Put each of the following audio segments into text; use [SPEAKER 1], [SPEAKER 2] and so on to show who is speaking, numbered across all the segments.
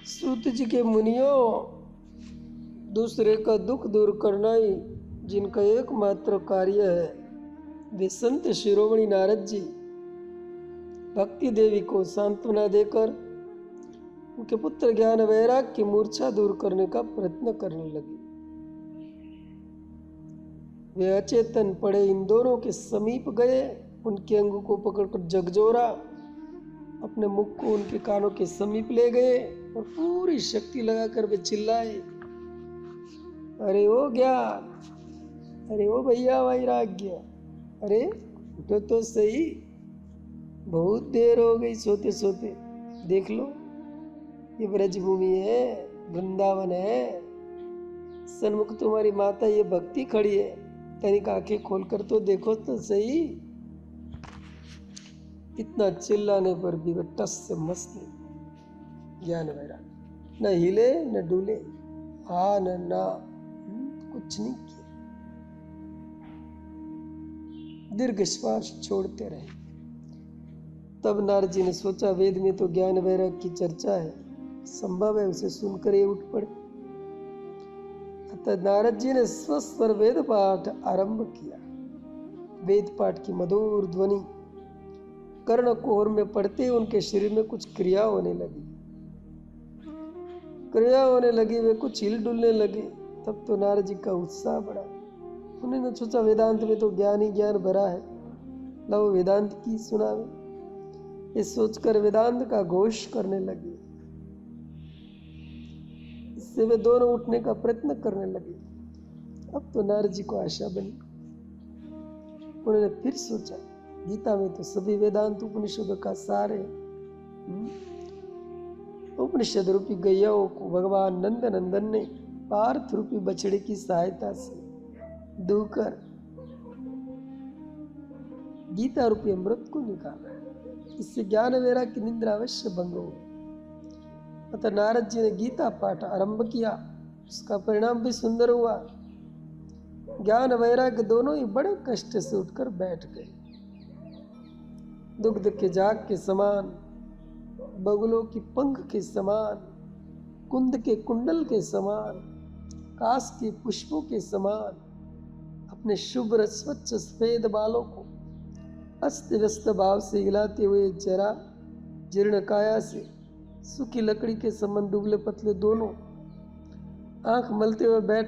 [SPEAKER 1] सूत जी के मुनियों, दूसरे का दुख दूर करना ही जिनका एकमात्र कार्य है, वे संत शिरोमणि नारद जी भक्ति देवी को सांत्वना देकर उनके पुत्र ज्ञान वैराग की मूर्छा दूर करने का प्रयत्न करने लगे। वे अचेतन पड़े इन दोनों के समीप गए, उनके अंगों को पकड़कर जगजोरा, अपने मुख को उनके कानों के समीप ले गए और पूरी शक्ति लगाकर वे चिल्लाए, अरे ओ ज्ञान, अरे ओ भैया वैराग्य, अरे उठो तो सही, बहुत देर हो गई सोते सोते। देख लो, ये ब्रजभूमि है, वृंदावन है, सन्मुख तुम्हारी माता ये भक्ति खड़ी है, तनिक आंखें खोलकर तो देखो तो सही। इतना चिल्लाने पर भी वे टस से मस नहीं। ज्ञान वैराग न हिले न डूले, हाँ न ना, कुछ नहीं किया, दीर्घ श्वास छोड़ते रहे। तब नारद जी ने सोचा, वेद में तो ज्ञान वैराग की चर्चा है, संभव है उसे सुनकर ये उठ पड़े। अतः नारद जी ने स्वस्वर वेद पाठ आरंभ किया। वेद पाठ की मधुर ध्वनि कर्ण कोहर में पड़ते उनके शरीर में कुछ क्रिया होने लगी, वे कुछ हिल डुलने लगे। तब तो नारद जी का उत्साह बढ़ा। उन्होंने सोचा, वेदांत में तो ज्ञान ही ज्ञान भरा है, लो वेदांत की सुनावे। ये सोचकर वेदांत का घोष करने लगे। इससे वे दोनों उठने का प्रयत्न करने लगे। अब तो नारद जी को आशा बनी। उन्होंने फिर सोचा, गीता में तो सभी वेदांत उपनिषदों का सार है। उपनिषद रूपी गैयाओं को भगवान नंद नंदन ने पार्थ रूपी बछड़े की सहायता से दूकर गीता रूपी अमृत को निकाला। इससे ज्ञान वैराग की निद्रा अवश्य भंग हो। अतः नारद जी ने गीता पाठ आरंभ किया। उसका परिणाम भी सुंदर हुआ। ज्ञान वैराग दोनों ही बड़े कष्ट से उठकर बैठ गए। दुग्ध के जाग के समान, बगुलों की पंख के समान, कुंद के कुंडल के समान, काश के पुष्पों के समान अपने शुभ्र स्वच्छ सफेद बालों को अस्त व्यस्त भाव से हिलाते हुए, जरा जीर्ण काया से सूखी लकड़ी के समान दुबले पतले दोनों आंख मलते हुए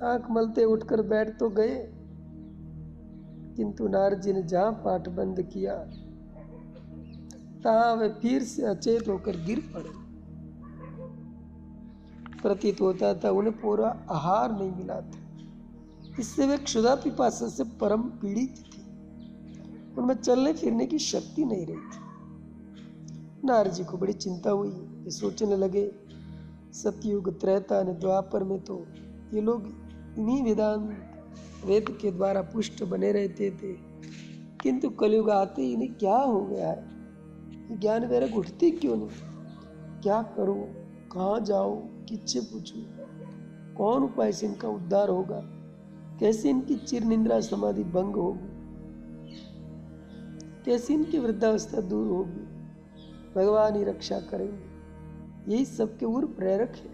[SPEAKER 1] आंख मलते उठकर बैठ तो गए, किंतु नारद जी ने जहां पाठ बंद किया तहां वे फिर से अचेत होकर गिर पड़े। प्रतीत होता था उन्हें पूरा आहार नहीं मिला था। इससे वे क्षुधा पिपासा से परम पीड़ित थे। उनमें चलने फिरने की शक्ति नहीं रही थी। नारद जी को बड़ी चिंता हुई। ये सोचने लगे, सतयुग त्रेता ने द्वापर में तो ये लोग इन्हीं वेद के द्वारा पुष्ट बने रहते थे, किंतु कलयुग आते ही इन्हें क्या हो गया है? ज्ञान वैराग उठती क्यों नहीं? क्या करूं, कहाँ जाऊं, किससे पूछूं, कौन उपाय से इनका उद्धार होगा, कैसे इनकी चिर निंद्रा समाधि भंग होगी, कैसे इनकी वृद्धावस्था दूर होगी? भगवान ही रक्षा करेंगे। यही सबके उर प्रेरक है,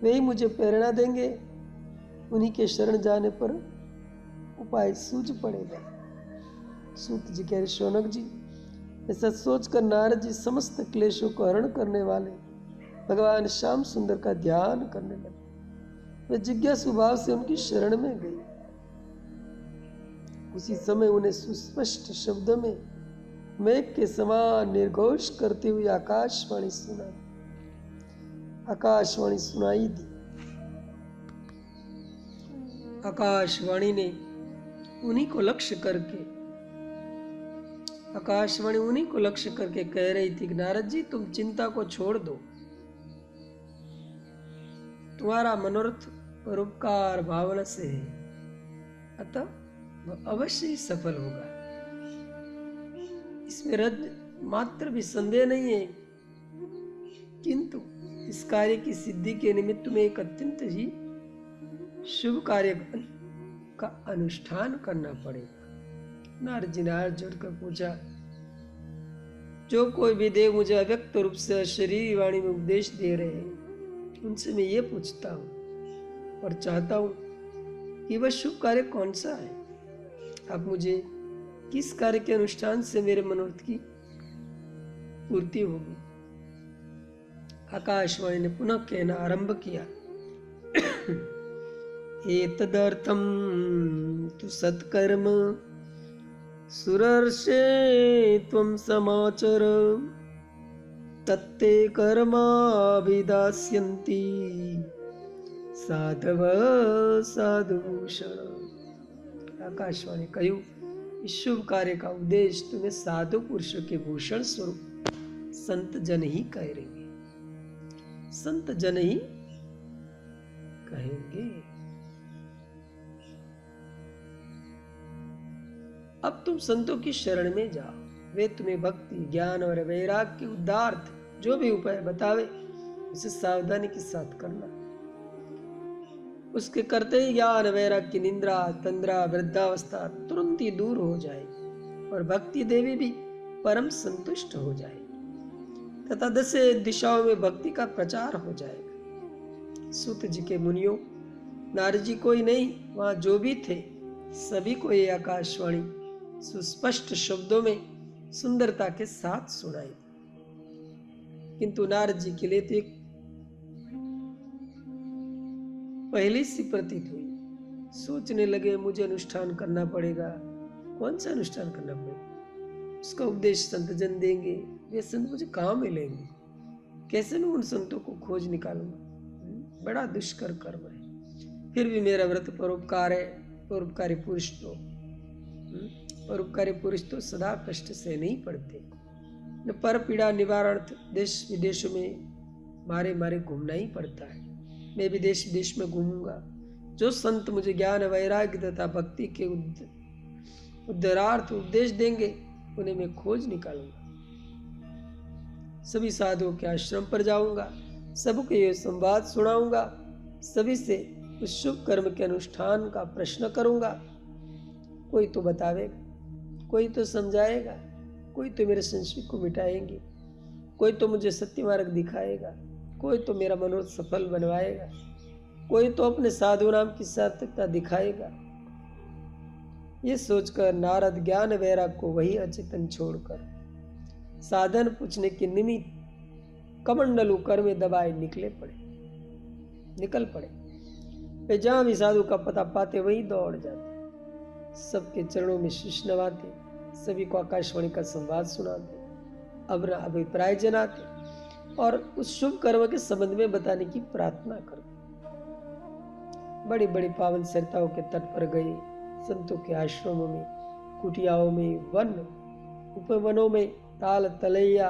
[SPEAKER 1] वे ही मुझे प्रेरणा देंगे। उन्हीं के शरण जाने पर उपाय सूझ पड़ेगा। सूत जी कह रहे, शौनक जी, ऐसा सोचकर नारद जी समस्त क्लेशों को हरण करने वाले भगवान श्याम सुंदर का ध्यान करने लगे। वे जिज्ञासु भाव से उनकी शरण में गई। उसी समय उन्हें सुस्पष्ट शब्दों में मेघ के समान निर्घोष करती हुई आकाशवाणी सुनाई दी। आकाशवाणी उन्हीं को लक्ष्य करके कह रही थी कि नारद जी, तुम चिंता को छोड़ दो। तुम्हारा मनोरथ परोपकार भावना से है, अतः वह अवश्य ही सफल होगा। इसमें रज मात्र भी संदेह नहीं है, किंतु इस कार्य की सिद्धि के निमित्त में एक अत्यंत ही शुभ कार्य का अनुष्ठान करना पड़ेगा। नारद जी ने हाथ जोड़कर पूछा, जो कोई भी देव मुझे अव्यक्त रूप से शरीर वाणी में उपदेश दे रहे हैं, उनसे मैं ये पूछता हूँ और चाहता हूँ कि वह शुभ कार्य कौन सा है। आप मुझे किस कार्य के अनुष्ठान से मेरे मनोरथ की पूर्ति होगी। आकाशवाणी ने पुनः कहना आरंभ किया, एतदर्थं तु सत्कर्म सुरर्षे त्वं समाचर तत्ते कर्माभिदास्यन्ति साधव साधुभूषण। आकाशवाणी कहूँ, इस शुभ कार्य का उद्देश्य तुम्हें साधु पुरुषों के भूषण स्वरूप संत जन ही कहेंगे, संत जन ही कहेंगे। अब तुम संतों की शरण में जाओ, वे तुम्हें भक्ति ज्ञान और वैराग्य के उद्धार्थ जो भी उपाय बतावे उसे सावधानी के साथ करना। उसके करते ही ज्ञान वैराग्य की निंद्रा तंद्रा वृद्धावस्था तुरंत ही दूर हो जाएगी और भक्ति देवी भी परम संतुष्ट हो जाएगी तथा 10 दिशाओं में भक्ति का प्रचार हो जाएगा। सूत जी के मुनियों, नारद जी कोई नहीं, वहां जो भी थे सभी को ये आकाशवाणी सुस्पष्ट शब्दों में सुंदरता के साथ सुनाई, किंतु नारद जी के लिए तो एक पहली सी प्रतीत हुई। सोचने लगे मुझे अनुष्ठान करना पड़ेगा। कौन सा अनुष्ठान करना पड़ेगा? उसका उपदेश संत जन देंगे, वे संत मुझे कहाँ मिलेंगे? कैसे मैं उन संतों को खोज निकालूंगा? बड़ा दुष्कर कर्म है। फिर भी मेरा व्रत परोपकार है। परोपकारी पुरुष तो सदा कष्ट से नहीं पड़ते। न पर पीड़ा निवारण देश विदेशों में मारे मारे घूमना ही पड़ता है। मैं भी देश विदेश में घूमूंगा। जो संत मुझे ज्ञान वैराग्य तथा भक्ति के उद्धरार्थ उपदेश देंगे उन्हें मैं खोज निकालूंगा। सभी साधुओं के आश्रम पर जाऊंगा, सबको ये संवाद सुनाऊंगा, सभी से उस शुभ कर्म के अनुष्ठान का प्रश्न करूंगा। कोई तो बतावेगा, कोई तो समझाएगा, कोई तो मेरे संशय को मिटाएंगे, कोई तो मुझे सत्य मार्ग दिखाएगा, कोई तो मेरा मनोरथ सफल बनवाएगा, कोई तो अपने साधु नाम की सार्थकता दिखाएगा। ये सोचकर नारद ज्ञान वैराग को वही अचेतन छोड़कर साधन पूछने के निमित्त कमंडलू कर में दबाए निकल पड़े। वे जहां भी साधु का पता पाते वहीं दौड़ जाते, सबके चरणों में शीश नवाते, सभी को आकाशवाणी का संवाद सुनाते, अपना अभिप्राय जनाते और उस शुभ कर्म के संबंध में बताने की प्रार्थना करते। बड़ी बड़ी पावन सरिताओं के तट पर गए, संतों के आश्रमों में, कुटियाओं में, वन उपवनों में, ताल तलैया,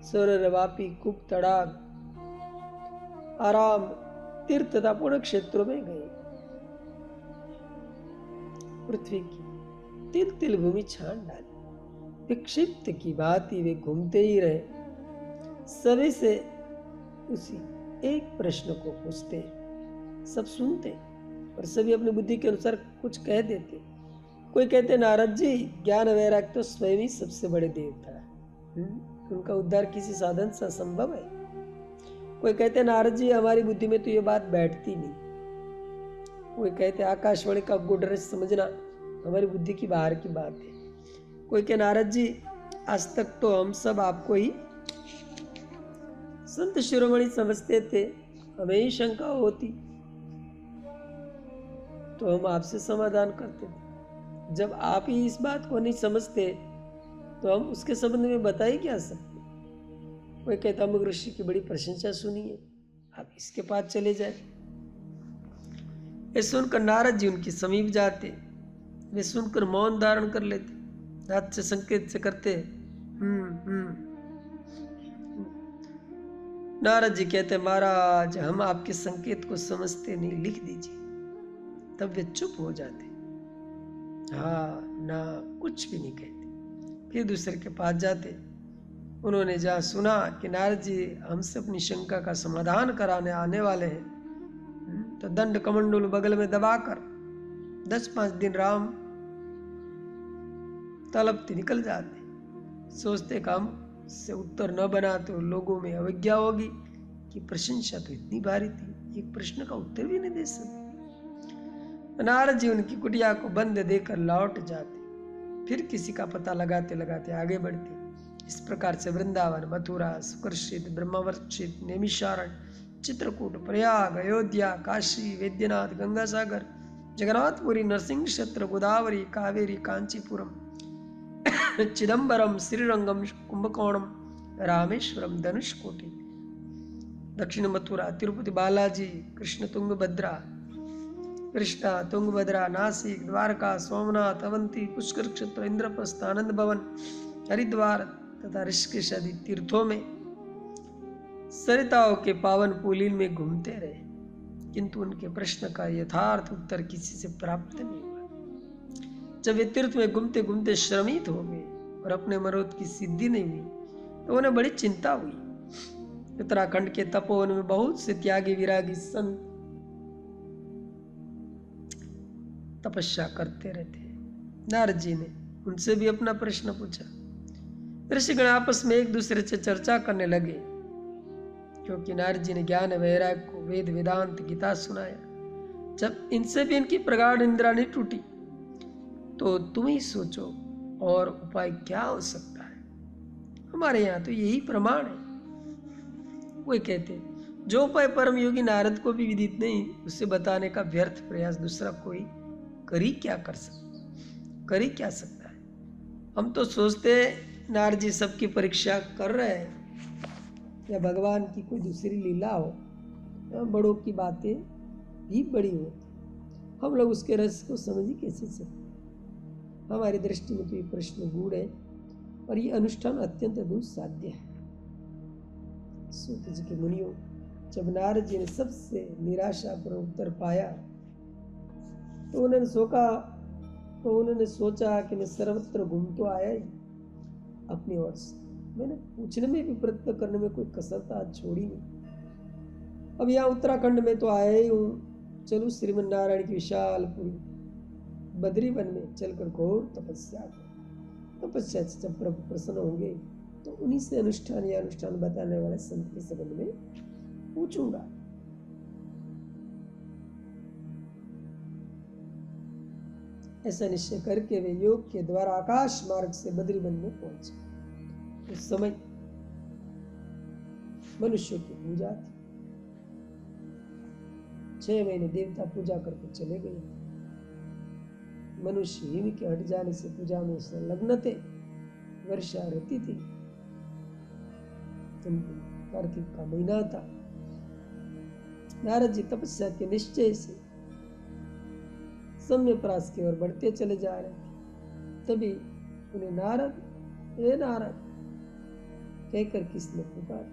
[SPEAKER 1] सरोवर वापी, कूप तड़ाग, आराम तीर्थ तथा पुण्य क्षेत्रों में गए। पृथ्वी की तिल तिल भूमि छान डाली, विक्षिप्त की भांति वे घूमते ही रहे। सभी से उसी एक प्रश्न को पूछते, सब सुनते और सभी अपनी बुद्धि के अनुसार कुछ कह देते। कोई कहते नारद जी, ज्ञान वैराग्य तो स्वयं ही सबसे बड़े देवता है, उनका उद्धार किसी साधन से असंभव है। कोई कहते नारद जी, हमारी बुद्धि में तो ये बात बैठती नहीं। कोई कहते आकाशवाणी का गुड रस समझना हमारी बुद्धि की बाहर की बात है। कोई कहे नारद जी, आज तक तो हम सब आपको ही संत शिरोमणि समझते थे, हमें ही शंका होती तो हम आपसे समाधान करते थे। जब आप ही इस बात को नहीं समझते तो हम उसके संबंध में बता ही क्या सकते। कोई कहता अमुक ऋषि की बड़ी प्रशंसा सुनी है, आप इसके पास चले जाए। ये सुनकर नारद जी उनके समीप जाते, वे सुनकर मौन धारण कर लेते, हाथ से संकेत से करते नारद जी कहते महाराज, हम आपके संकेत को समझते नहीं, लिख दीजिए। तब वे चुप हो जाते, हाँ ना कुछ भी नहीं कहते। फिर दूसरे के पास जाते। उन्होंने जहाँ सुना कि नारद जी हमसे अपनी शंका का समाधान कराने आने वाले हैं, तो दंड कमंडल बगल में दबाकर 10-5 दिन राम तलपते निकल जाते। सोचते काम से उत्तर न बना तो लोगों में अवज्ञा होगी कि प्रशंसा तो इतनी भारी थी, एक प्रश्न का उत्तर भी नहीं दे सकते। नारद जी उनकी कुटिया को बंद देकर लौट जाते, फिर किसी का पता लगाते लगाते आगे बढ़ते। इस प्रकार से वृंदावन, मथुरा, सुकर्षित, ब्रह्मवर्षित, नैमिषारण्य, चित्रकूट, प्रयाग, अयोध्या, काशी, वैद्यनाथ, गंगासागर, जगन्नाथपुरी, नरसिंह क्षेत्र, गोदावरी, कावेरी, कांचीपुरम, चिदम्बरम, श्रीरंगम, कुंभकोणम, रामेश्वरम, धनुषकोटि, दक्षिण मथुरा, तिरुपति बालाजी, कृष्णा तुंगभद्रा, नासिक, द्वारका, सोमनाथ, अवंती, पुष्कर क्षेत्र, इंद्रप्रस्थ, आनंद भवन, हरिद्वार तथा ऋषिकेश आदि तीर्थों में सरिताओं के पावन पुलिन में घूमते रहे, किंतु उनके प्रश्न का यथार्थ उत्तर किसी से प्राप्त नहीं हुआ। जब वे तीर्थ में घूमते घूमते श्रमित हो गए और अपने मनोरथ की सिद्धि नहीं हुई तो उन्हें बड़ी चिंता हुई। उत्तराखंड के तपोवन में बहुत से त्यागी विरागी संत तपस्या करते रहते हैं। नारद जी ने उनसे भी अपना प्रश्न पूछा। ऋषिगण आपस में एक दूसरे से चर्चा करने लगे, क्योंकि नारद जी ने ज्ञान वैराग्य को वेद वेदांत गीता सुनाया। जब इनसे भी इनकी प्रगाढ़ निंद्रा नहीं टूटी तो तुम ही सोचो और उपाय क्या हो सकता है। हमारे यहाँ तो यही प्रमाण है। कोई कहते जो उपाय परम योगी नारद को भी विदित नहीं, उसे बताने का व्यर्थ प्रयास दूसरा कोई कर ही क्या सकता है। हम तो सोचते नारद जी सबकी परीक्षा कर रहे हैं या भगवान की कोई दूसरी लीला हो। बड़ों की बातें भी बड़ी होती, हम लोग उसके रस को समझ ही कैसे सकते। हमारी दृष्टि में तो ये प्रश्न गूढ़ है और ये अनुष्ठान अत्यंत दुस्साध्य है। सूत जी के मुनियों, जब नारद जी ने सबसे निराशा पर उत्तर पाया तो उन्होंने सोचा कि मैं सर्वत्र घूम तो आया ही अपनी ओर से, मैंने पूछने में भी प्रयत्न करने में कोई कसरत आज छोड़ी नहीं। अब यहाँ उत्तराखंड में तो आया ही हूँ, चलूँ श्रीमन नारायण की विशालपुरी बद्री वन में चलकर घोर तपस्या से जब प्रभु प्रसन्न होंगे तो उन्हीं से अनुष्ठान बताने वाले संत के संबंध में पूछूंगा। ऐसा निश्चय करके वे योग के द्वारा आकाश मार्ग से बद्रीवन में पहुंचे। उस समय मनुष्यों की पूजा थी। 6 महीने देवता पूजा करके चले गए। मनुष्य हिम के हट जाने से पूजा में संलग्न थे। वर्षा रहती थी, कार्तिक का महीना था। नारद जी तपस्या के निश्चय से सम्य प्रास की ओर बढ़ते चले जा रहे थे। तभी उन्हें नारद कहकर किसने पुकारा।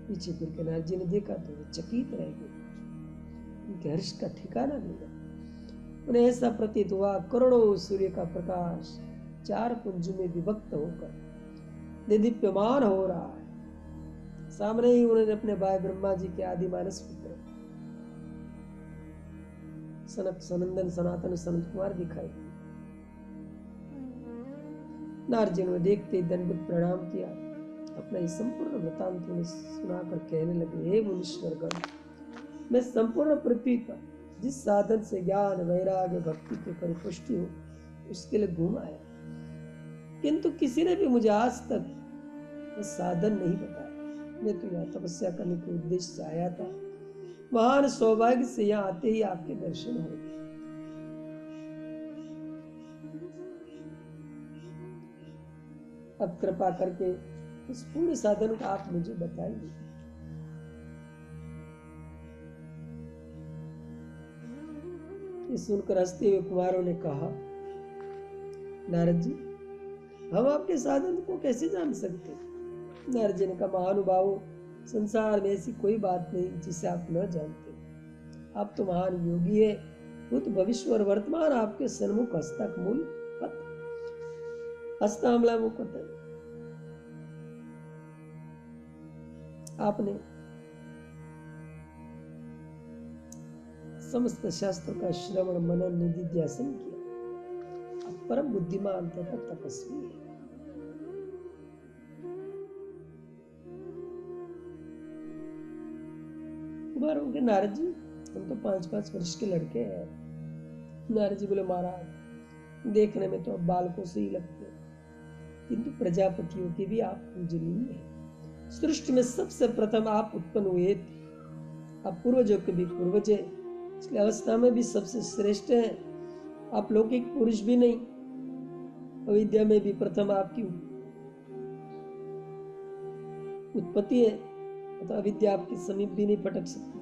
[SPEAKER 1] पीछे फिर के नारद जी ने देखा तो वे चकित रह गए, उनके हर्ष का ठिकाना नहीं रहा। उन्हें ऐसा प्रतीत हुआ करोड़ों सूर्य का प्रकाश 4 पुंज में विभक्त होकर दीप्यमान हो रहा है। सामने ही उन्होंने अपने भाई ब्रह्मा जी के आदि मानस पुत्र सनक सनंदन सनातन सनत कुमार दिखाई। नारद जी ने देखते ही दंडवत प्रणाम किया, अपना ये संपूर्ण वृतांत उन्हें सुनाकर कहने लगे, हे मुनीश्वर गण, मैं संपूर्ण पृथ्वी पर जिस साधन से ज्ञान वैराग्य भक्ति की परिपुष्टि हो उसके लिए घूम आया, किंतु किसी ने भी मुझे आज तक वो साधन नहीं बताया। मैं तो यहाँ तपस्या करने के उद्देश्य से आया था। महान सौभाग्य से यहाँ आते ही आपके दर्शन हो गए। अब कृपा करके उस पूर्ण साधन का आप मुझे बताइए। ये सुनकर हंसते हुए कुमारों ने कहा, नारद जी, हम आपके साधन को कैसे जान सकते। नारद जी ने कहा, महानुभावों, संसार में ऐसी कोई बात नहीं जिसे आप न जानते। आप तो महान योगी है, भूत भविष्य और वर्तमान आपके सन्मुख हस्तक मूल हस्तामला मुकुट। आपने समस्त शास्त्रों का श्रवण मनन निधिध्यासन किया। परम बुद्धिमान तथा तपस्वी है। कुमार होंगे नारद जी, हम तो 5-5 वर्ष के लड़के हैं। नारद जी बोले महाराज, देखने में तो अब बालकों से ही लगते हैं, किंतु प्रजापतियों के भी आप पूजनीय हैं। सृष्टि में सबसे प्रथम आप उत्पन्न हुए थे, आप पूर्वजों के भी पूर्वज हैं, इसलिए अवस्था में भी सबसे श्रेष्ठ हैं। आप लौकिक पुरुष भी नहीं, अविद्या में भी प्रथम आपकी उत्पत्ति है, तो अविद्या आपके समीप भी नहीं फटक सकती।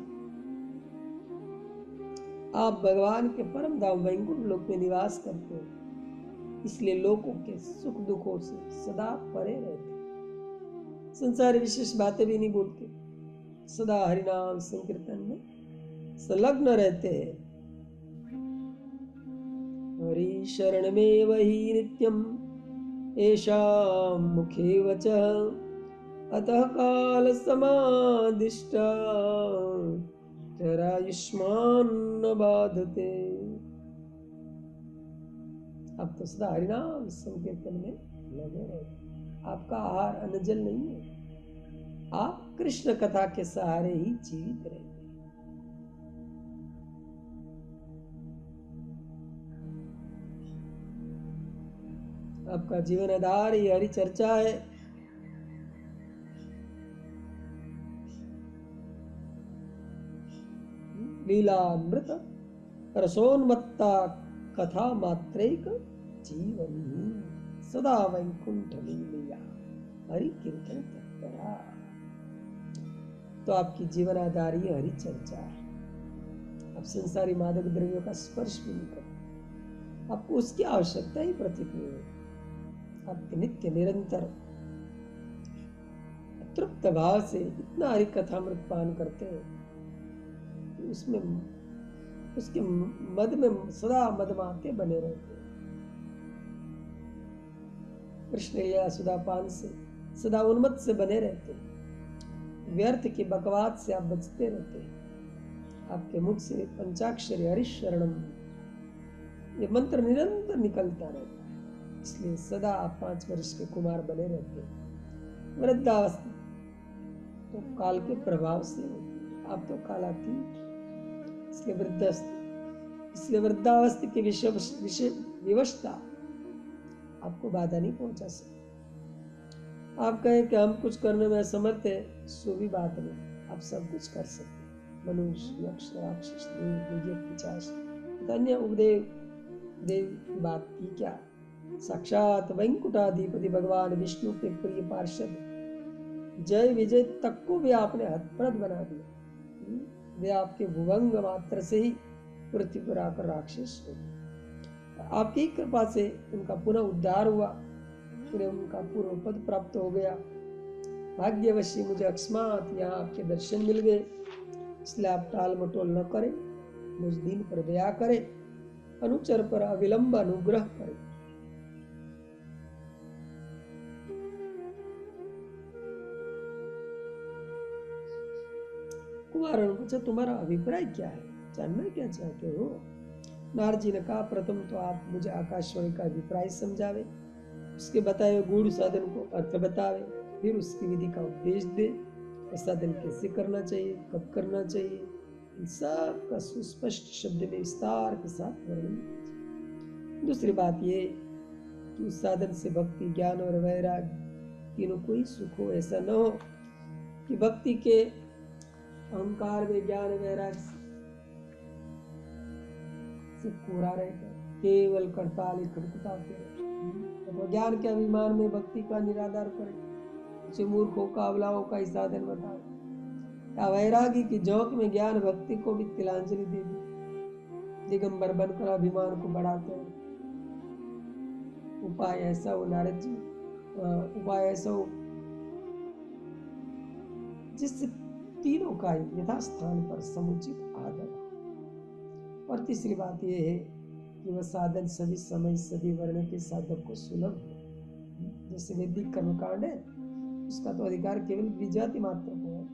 [SPEAKER 1] आप भगवान के परम धाम वैकुंठ लोक में निवास करते हो, इसलिए लोगों के सुख दुखों से सदा परे रहते, संसार विशेष बातें भी नहीं बोलते, सदा हरिनाम संकीर्तन में संलग्न रहते हैं। हरि शरण में वही नित्यम येषां मुखे वचः, अतः काल समादिष्टा जरायुष्मान न बाधते। आप तो सदा हरिनाम संकीर्तन में लगे रहते, आपका आहार अन्न-जल नहीं है, आप कृष्ण कथा के सहारे ही जीवित रहते। आपका जीवन आधार ही हरि चर्चा है। लीलामृत रसोन्मत्ता कथा मात्रैक जीवनी, सदा वैकुंठ लीलया हरि कीर्तन तत्परा। तो आपकी जीवन आधारी हरि चर्चा है। आप संसारी मादक द्रव्यों का स्पर्श भी नहीं करते, आपको उसकी आवश्यकता ही प्रतीत नहीं होती। आप नित्य निरंतर तृप्त भाव से इतना हरि कथामृत पान करते हैं, उसमें उसके मद में सदा मदमाते बने रहते हैं। कृष्ण लीला सुधा पान से सदा उन्मत्त से बने रहते हैं। व्यर्थ की बकवास से आप बचते रहते हैं। आपके मुख से पंचाक्षरी हरि शरणम ये मंत्र निरंतर निकलता रहता है, इसलिए सदा आप 5 वर्ष के कुमार बने रहते हैं। वृद्धावस्था तो काल के प्रभाव से आप तो कालातीत, इसलिए वृद्धावस्था की विवशता आपको बाधा नहीं पहुंचा सकती। आप कहें कि हम कुछ करने में असमर्थ है, सो भी बात नहीं, आप सब कुछ कर सकते। मनुष्य, यक्ष, राक्षस, पिशाच, अन्य उपदेव देव की बात की क्या, साक्षात वैकुंठाधिपति भगवान विष्णु के प्रिय पार्षद जय विजय तक को भी आपने हतप्रद बना दिया। वे आपके भुवंग मात्र से ही पृथ्वी पर आकर राक्षस हो गए। आपकी कृपा से उनका पुनः उद्धार हुआ, उन्हें उनका पूर्व पद प्राप्त हो गया। भाग्यवशी मुझे अकस्मात यहाँ आपके दर्शन मिल गए, इसलिए आप टाल मटोल न करें, मुझ दिन पर दया करें, अनुचर पर अविलंब अनुग्रह करें। कुमार ने पूछा, तुम्हारा अभिप्राय क्या है, जानना क्या चाहते हो? नारद जी ने कहा, प्रथम तो आप मुझे आकाशवाणी का अभिप्राय समझावे, उसके बताए हुए गूढ़ साधन को अर्थ बतावे, फिर उसकी विधि का उपदेश दे, साधन कैसे करना चाहिए, कब करना चाहिए, इन सब का सुस्पष्ट शब्द में विस्तार के साथ वर्णन। दूसरी बात ये कि उस साधन से भक्ति, ज्ञान और वैराग्य तीनों को ही सुख हो। ऐसा न हो कि भक्ति के अहंकार में ज्ञान वैराग्य से पूरा रहकर केवल करताली खड़खड़ाते रहे, तो ज्ञान के अभिमान में भक्ति का निराधार करे, उसे मूर्खों का अबलाओं का ही साधन बताए, या वैरागी की झोंक में ज्ञान भक्ति को भी तिलांजलि दे दी, दिगंबर बनकर अभिमान को बढ़ाते हैं। उपाय ऐसा हो नारद जी, उपाय ऐसा हो जिससे तीनों का यथास्थान पर समुचित आदर हो। और तीसरी बात यह है कि वह साधन सभी समय सभी वर्ण के साधक को सुलभ हो। जैसे वैदिक कर्मकांड है, उसका तो अधिकार केवल द्विजाति मात्र को है,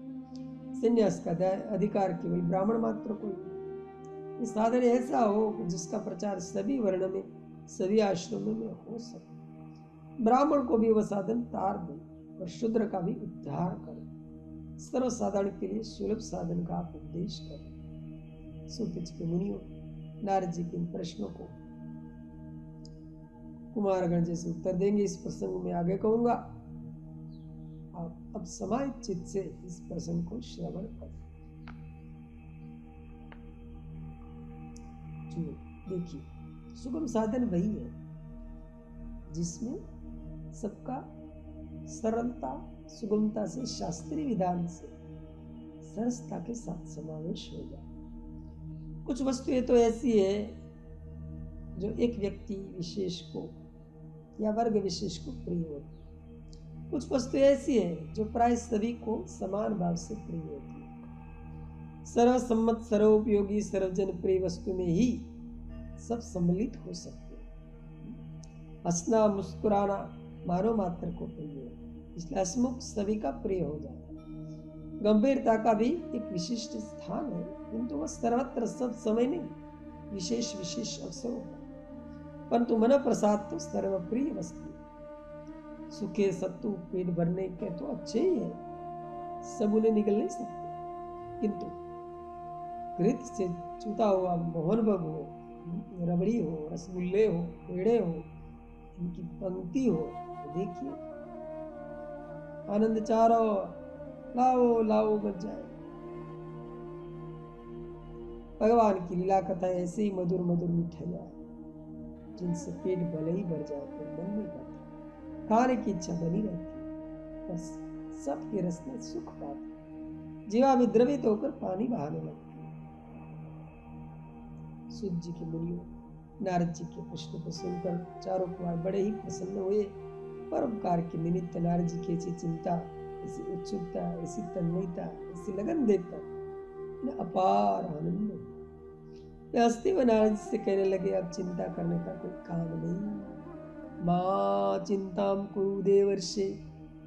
[SPEAKER 1] संन्यास का अधिकार केवल ब्राह्मण मात्र को है। साधन ऐसा हो कि जिसका प्रचार सभी वर्ण में सभी आश्रमों में हो सके। ब्राह्मण को भी वह साधन तार दे और शूद्र का भी उद्धार करे। सर्वसाधारण के लिए सुलभ साधन का आप उपदेश करें। सूत के मुनियों, नारद जी के इन प्रश्नों को कुमारगण जैसे उत्तर देंगे, इस प्रसंग में आगे कहूंगा। आप अब समाहित चित्त से इस प्रसंग को श्रवण करें। देखिए, सुगम साधन वही है जिसमें सबका सरलता, सुगमता से, शास्त्रीय विधान से, सरसता के साथ समावेश हो जाए। कुछ वस्तुएं तो ऐसी है जो एक व्यक्ति विशेष को या वर्ग विशेष को प्रिय होती है। कुछ वस्तुएं ऐसी है जो प्राय सभी को समान भाव से प्रिय होती है। सर्वसम्मत, सर्वोपयोगी, सर्वजन प्रिय वस्तु में ही सब सम्मिलित हो सकते हैं। हंसना, मुस्कुराना मानव मात्र को प्रिय है, इसलिए हंसमुख सभी का प्रिय हो जाता है। गंभीरता का भी एक विशिष्ट स्थान है, किंतु वह सर्वत्र सब समय नहीं, विशेष विशेष अवसरों पर। परंतु मन प्रसाद तो सर्वप्रिय वस्तु है। सुखे सत्तू पेट भरने के तो अच्छे ही है, सब उन्हें निगल नहीं सकते, किंतु घृत से चूता हुआ मोहनभोग हो, रबड़ी हो, रसगुल्ले हो, पेड़े हो, इनकी पंक्ति हो, तो देखिए आनंद चारो लाओ लाओ बच जाए। भगवान की लीला कथा ऐसे ही मधुर मधुर मिठाइयां जिनसे पेट भले ही भर जाए पर मन नहीं भरता, खाने की इच्छा बनी रहती है, बस सबके रस में सुख पाते, जीवा भी द्रवित होकर पानी बहाने लगती है। सूत जी के मुनियों, नारद जी के प्रश्न को सुनकर चारों कुमार बड़े ही प्रसन्न हुए। परोपकार के निमित्त नारद जी की ऐसी चिंता, ऐसी उत्सुकता, ऐसी तन्मयता, ऐसी लगन देखकर अपार आनंद। हंसते हुए नारद से कहने लगे, अब चिंता करने का कोई काम नहीं। मां चिंताम कुरु देवर्षे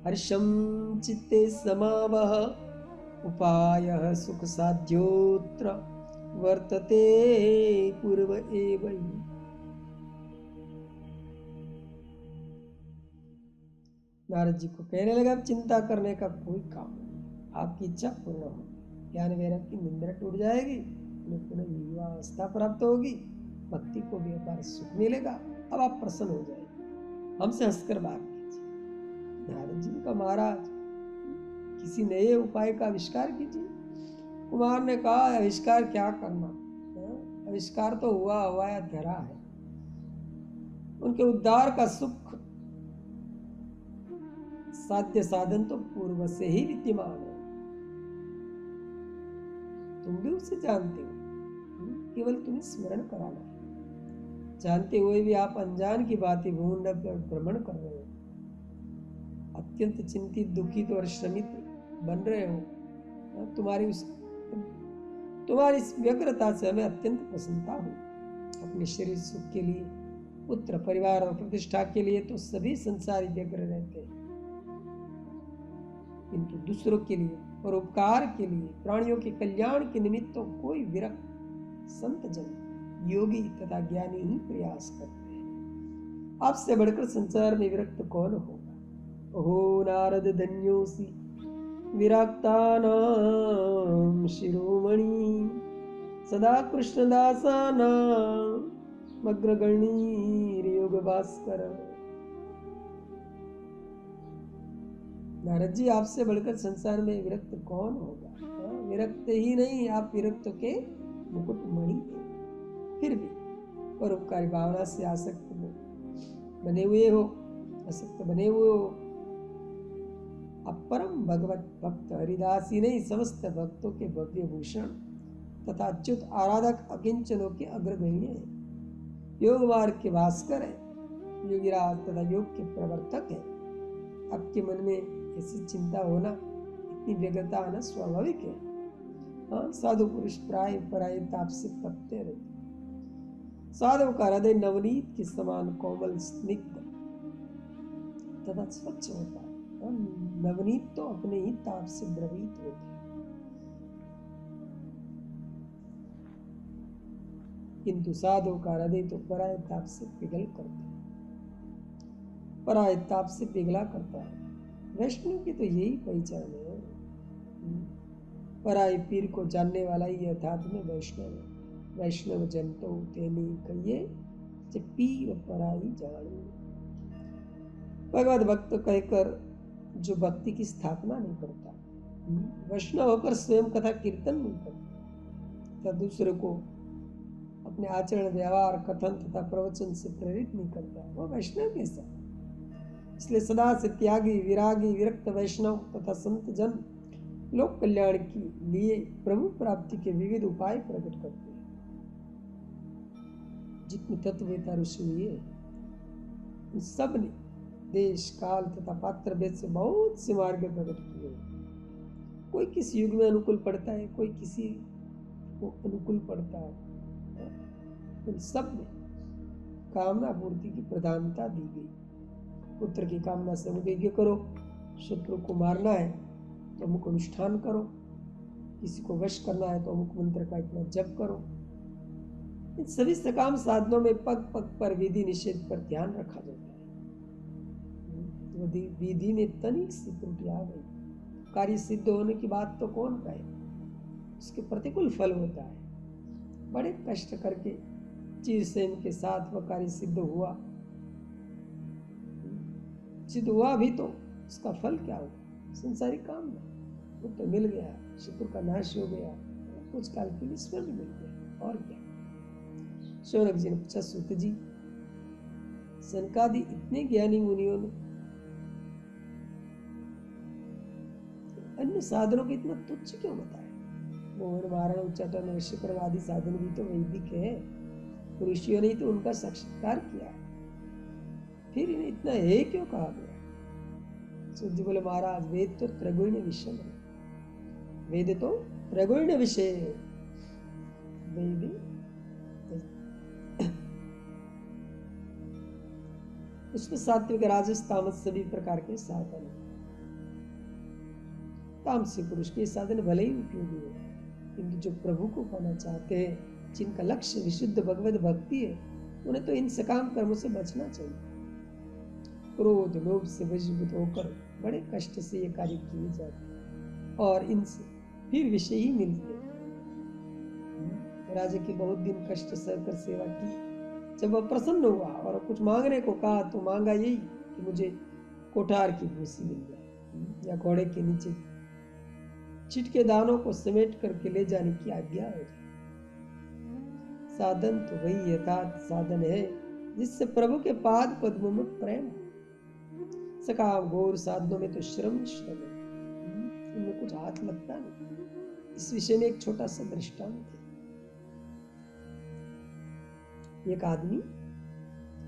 [SPEAKER 1] हर्षम चित्ते समावह उपायः सुख साध्योत्र वर्तते पूर्व एव। नारद जी को कहने लगा, अब चिंता करने का कोई काम नहीं, आपकी इच्छा पूर्ण हो, ज्ञान वैराग्य की निंद्रा टूट जाएगी, उन्हें पुनः युवावस्था प्राप्त होगी, भक्ति को भी अपार सुख मिलेगा। अब आप प्रसन्न हो जाएंगे, हमसे हंसकर बात कीजिए। नारद जी का महाराज किसी नए उपाय का आविष्कार कीजिए। कुमार ने कहा, आविष्कार क्या करना, आविष्कार तो हुआ हुआ धरा है। उनके उद्धार का सुख साध्य साधन तो पूर्व से ही विद्यमान है, तुम भी उसे जानते हो, केवल तुम्हें स्मरण कराना है। जानते हुए भी आप अनजान की बातें भूमंडल पर भ्रमण कर रहे हो, अत्यंत चिंतित, दुखित और श्रमित बन रहे हो। तुम्हारी इस व्यग्रता से हमें अत्यंत प्रसन्नता हुई। अपने शरीर सुख के लिए, पुत्र परिवार और प्रतिष्ठा के लिए तो सभी संसारी व्यग्र रहते हैं, किंतु दूसरों के लिए और उपकार के लिए, प्राणियों के कल्याण के निमित्त तो कोई विरक्त संत जन, योगी तथा ज्ञानी ही प्रयास करते हैं। आपसे बढ़कर संसार में विरक्त कौन होगा। ओहो नारद धन्योसी विरक्तानां शिरोमणि सदा कृष्णदासानां अग्रगणीर योग भास्कर। नारद जी, आपसे बढ़कर संसार में विरक्त कौन होगा। विरक्त ही नहीं, आप विरक्त के मुकुटमणि हैं। फिर भी परोपकारी भावना से आसक्त बने हुए हो, आसक्त बने हुए हो। आप परम भगवत भक्त हरिदास ही नहीं, समस्त भक्तों के भव्य भूषण तथा अच्युत आराधक अकिंचनों के अग्रगण्य है, योग मार्ग के भास्कर है, योगिराज तथा योग के प्रवर्तक है। आपके मन में ऐसी चिंता होना, इतनी व्यग्रता आना स्वाभाविक है। हाँ, साधु पुरुष प्राय पराय ताप से तपते रहते। साधु का हृदय नवनीत के समान कोमल, स्निग्ध तथा स्वच्छ होता है। नवनीत तो अपने ही ताप से द्रवित होते हैं। किंतु साधु का हृदय तो पराये ताप से पिघल करता है, पराये ताप से पिघला करता है। वैष्णव की तो यही पहचान है। पराये पीर को जानने वाला ही अर्थात में वैष्णव है। वैष्णव जन तो तेनी कहिए जे पीर पराई जाने। भगवत भक्त कहकर जो भक्ति की स्थापना नहीं करता, वैष्णव होकर स्वयं कथा कीर्तन नहीं करता तथा दूसरे को अपने आचरण व्यवहार कथन तथा प्रवचन से प्रेरित नहीं करता, वो वैष्णव कैसा? इसलिए सदा से त्यागी विरागी विरक्त वैष्णव तथा संत जन लोक कल्याण के लिए प्रभु प्राप्ति के विविध उपाय प्रकट करते हैं। जितने तत्ववेता ऋषि हुए उन सब ने देश काल तथा पात्र भेद से बहुत से मार्ग प्रकट किए। कोई किसी युग में अनुकूल पड़ता है, कोई किसी को अनुकूल पड़ता है। उन सब में कामना पूर्ति की प्रधानता दी गई। पुत्र की कामना से अमुक यज्ञ करो, शत्रु को मारना है तो अमुक अनुष्ठान करो, किसी को वश करना है तो अमुक मंत्र का इतना जप करो। इन सभी सकाम साधनों में पग पग पर विधि निषेध पर ध्यान रखा जाता है। विधि में तनिक सी त्रुटि आ गई, कार्य सिद्ध होने की बात तो कौन कहे, उसके प्रतिकूल फल होता है। बड़े कष्ट करके चीरसेन के साथ वह कार्य सिद्ध हुआ, सिद्ध हुआ भी तो उसका फल क्या हुआ? संसारिक काम में वो तो मिल गया, शत्रु का नाश हो गया, कुछ काल के लिए स्वर्ण मिल गया, और क्या। शौनक जी ने पूछा, सूत जी, सनकादि इतने ज्ञानी मुनियों ने अन्य साधनों को इतना तुच्छ क्यों बताया? मोहन मारण उच्चाटन वशीकरण आदि साधन भी तो वैदिक है, ऋषियों ने तो उनका साक्षात्कार किया है, फिर इन्हें इतना है क्यों कहा गया? सूत जी बोले, महाराज वेद तो त्रैगुण्य विषय है, वेद तो त्रैगुण्य विषय है। वेद उसमें सात्विक राजस तामस सभी प्रकार के साधन है। तामसिक पुरुष के साधन भले ही उपयोगी हो, किंतु जो प्रभु को पाना चाहते हैं, जिनका लक्ष्य विशुद्ध भगवत भक्ति है, उन्हें तो इन सकाम कर्मों से बचना चाहिए। क्रोध लोभ से वशीभूत होकर बड़े कष्ट से ये कार्य किए जाते हैं और इनसे फिर विषय ही मिलते हैं। राजा की बहुत दिन कष्ट सहकर सेवा की, जब वह प्रसन्न हुआ और कुछ मांगने को कहा तो मांगा यही कि मुझे कोठार की भूसी मिल जाए या घोड़े के नीचे छिटके दानों को समेट करके ले जाने की आज्ञा हो जाए। साधन तो वही यथार्थ साधन है जिससे प्रभु के पाद पद्मों में प्रेम हो। सकाम घोर साधनों में तो श्रम श्रम है, इनमें कुछ हाथ लगता नहीं। इस विषय में एक छोटा सा दृष्टांत है। एक आदमी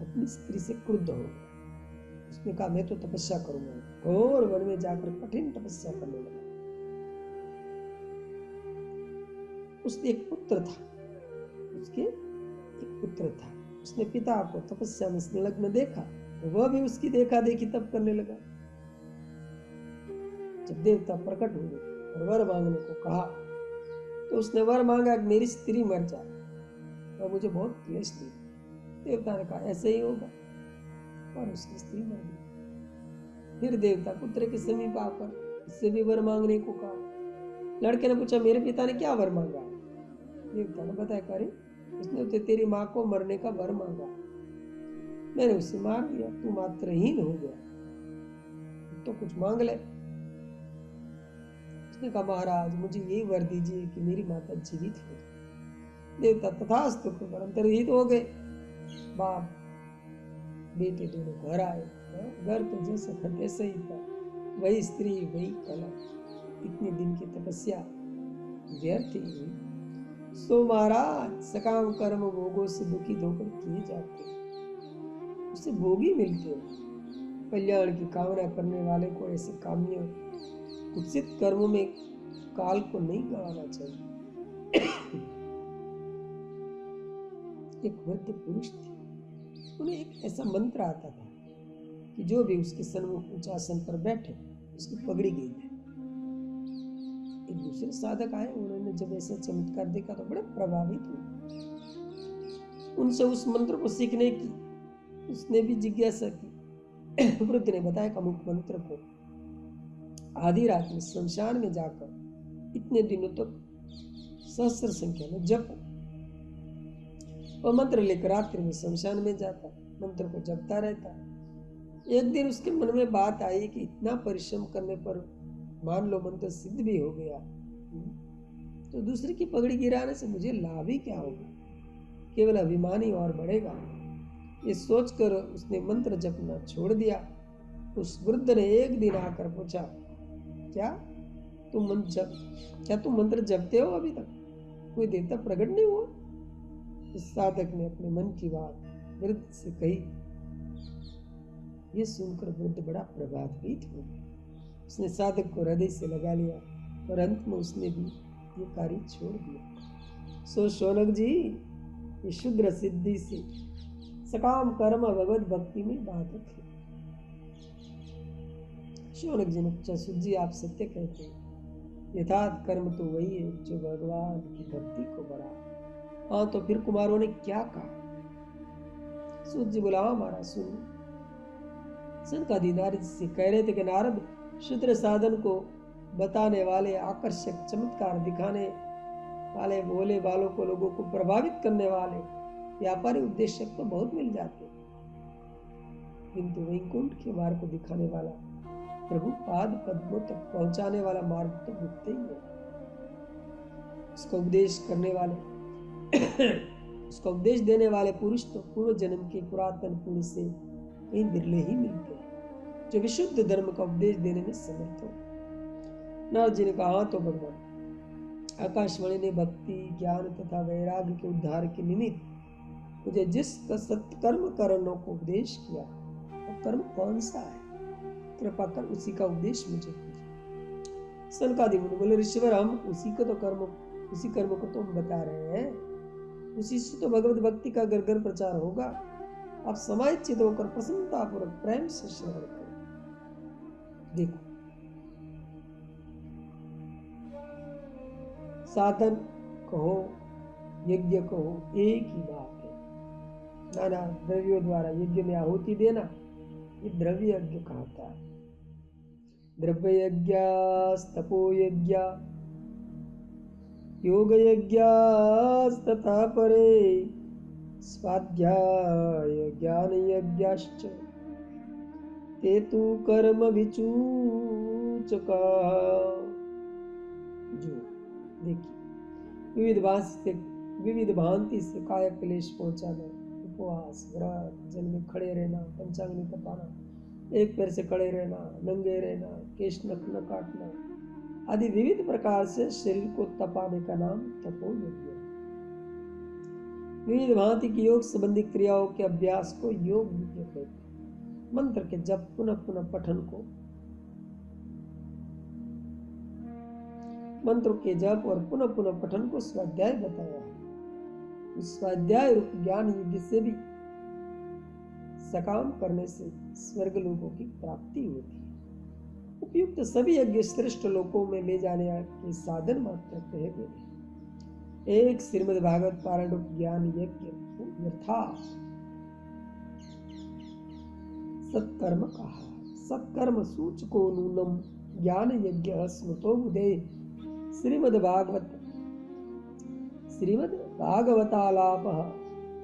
[SPEAKER 1] अपनी स्त्री से क्रुद्ध हो गया। उसने कहा, मैं तो तपस्या करूंगा। घोर वन में जाकर कठिन तपस्या करने लगा। उसके एक पुत्र था, उसने पिता को तपस्या में संलग्न देखा तो वह भी उसकी देखा देखी तप करने लगा। जब देवता प्रकट हुए और वर मांगने को कहा तो उसने वर मांगा कि मेरी स्त्री मर जाए और मुझे बहुत क्लेश दी। देवता ने कहा, ऐसे ही होगा, और उसकी स्त्री मर गई। फिर देवता पुत्र के समीप आकर इससे भी वर मांगने को कहा। लड़के ने पूछा, मेरे पिता ने क्या वर मांगा? देवता ने बताया, करे उसने तो तेरी माँ को मरने का वर मांगा, मैंने उसे मार दिया, तू मात्रहीन हो गया, तो कुछ मांग ले। उसने कहा, महाराज मुझे यही वर दीजिए कि मेरी माता जीवित हो जाए। देवता तथास्तु पर अंतर्हित हो गए। बाप बेटे दोनों घर आए। घर तो जैसा था तैसा ही था, वही स्त्री वही कला। इतने दिन की तपस्या व्यर्थ ही हुई। सो महाराज सकाम कर्म भोगों से दुखी होकर किए जाते हैं, उससे भोगी मिलते हैं। कल्याण की कामना करने वाले को ऐसे काम्य कुत्सित कर्मों में काल को नहीं गवाना चाहिए। एक वृद्ध पुरुष थे, उन्हें एक ऐसा मंत्र आता था कि जो भी उसके सन्मुख ऊंचे आसन पर बैठे उसकी पगड़ी गई है। एक दूसरे साधक आए, उन्होंने जब ऐसा चमत्कार देखा तो बड़े प्रभावित हुए। उनसे उस मंत्र को सीखने की उसने भी जिज्ञासा की। वृद्ध ने बताया कि अमुक मंत्र को आधी रात में शमशान में जाकर इतने दिनों तक सहस्त्र संख्या में जपो। वह मंत्र लेकर रात्रि में शमशान में जाता, मंत्र को जपता रहता। एक दिन उसके मन में बात आई कि इतना परिश्रम करने पर मान लो मंत्र सिद्ध भी हो गया तो दूसरे की पगड़ी गिराने से मुझे लाभ ही क्या होगा, केवल अभिमान ही और बढ़ेगा। ये सोचकर उसने मंत्र जपना छोड़ दिया। उस वृद्ध ने एक दिन आकर पूछा, क्या तुम मंत्र जपते हो? अभी तक कोई देवता प्रकट नहीं हुआ? उस साधक ने अपने मन की बात वृद्ध से कही। ये सुनकर वृद्ध बड़ा प्रभावित हुआ। उसने साधक को हृदय से लगा लिया और अंत में उसने भी ये कार्य छोड़ दिया। सो शौनक जी, ये शुद्र सिद्धि से सकाम कर्म भगवत भक्ति में बाधक है। शौनक जी ने पूछा, सुध जी आप सत्य कहते हैं, यथार्थ कर्म तो वही है जो भगवान की भक्ति को बढ़ा। हाँ तो फिर कुमारों ने क्या कहा? सूत जी बोला, हाँ महाराज सुन। सनकादि नारद से कह रहे थे कि नारद, शुद्र साधन को बताने वाले, आकर्षक चमत्कार दिखाने वाले, भोले बालों को, लोगों को प्रभावित करने वाले व्यापारी उपदेशक तो बहुत मिल जाते, किंतु वैकुंठ के मार्ग को दिखाने वाला, प्रभु पाद पद्मों तक पहुंचाने वाला मार्ग तो मिलते ही है। उसका उपदेश करने वाले उसका उपदेश देने वाले पुरुष तो पूर्व जन्म के पुरातन पुण्य से कहीं बिरले ही मिलते हैं जो विशुद्ध धर्म का उपदेश देने में समर्थ हो। नारद जी ने कहा, तो भगवान आकाशवाणी ने भक्ति, ज्ञान तथा वैराग्य के उद्धार के निमित्त मुझे जिस सत्कर्म करने को उपदेश किया, वो कर्म कौन सा है? कृपा कर उसी का उपदेश मुझे कीजिए। सनकादि मुनि बोले, ऋषिवर हम उसी कर्म को तो हम बता रहे हैं, उसी से तो भगवत भक्ति का घर घर प्रचार होगा। आप समाहित होकर प्रसन्नता पूर्वक प्रेम से श्रवण करो। देखो, साधन कहो, यज्ञ कहो, एक ही बात है। नाना द्रव्यों द्वारा यज्ञ में आहुति देना, ये द्रव्य यज्ञ कहता है। द्रव्य यज्ञ, तपो यज्ञ, योग यज्ञ तथा परे स्वाध्याय ज्ञान यज्ञश्च ते तु कर्म विचूचका। जो देखिए, विविध भांति से काय क्लेश पहुंचाना, उपवास, व्रत, जल में खड़े रहना, पंचाग्नि तपाना, एक पैर से खड़े रहना, नंगे रहना, केश नख न काटना आदि विविध प्रकार से शरीर को तपाने का नाम तपो यज्ञ। विविध भांति की योग संबंधी क्रियाओं के अभ्यास को योग यज्ञ कहते हैं। मंत्र के जप, पुनः पुनः पठन को, मंत्रों के जप और पुनः पुनः पठन को स्वाध्याय बताया है। उस स्वाध्याय रूप ज्ञान यज्ञ से भी सकाम करने से स्वर्ग लोकों की प्राप्ति होती है। उपयुक्त सभी यज्ञ श्रेष्ठ लोकों में ले जाने के साधन मात्र कहे गए। एक श्रीमद् भागवत पारायण रूप ज्ञान यज्ञ यथार्थ सत्कर्म कहा। सत्कर्म सूचको नूनम ज्ञान यज्ञ स्मृतो बुधे श्रीमद् भागवतालाप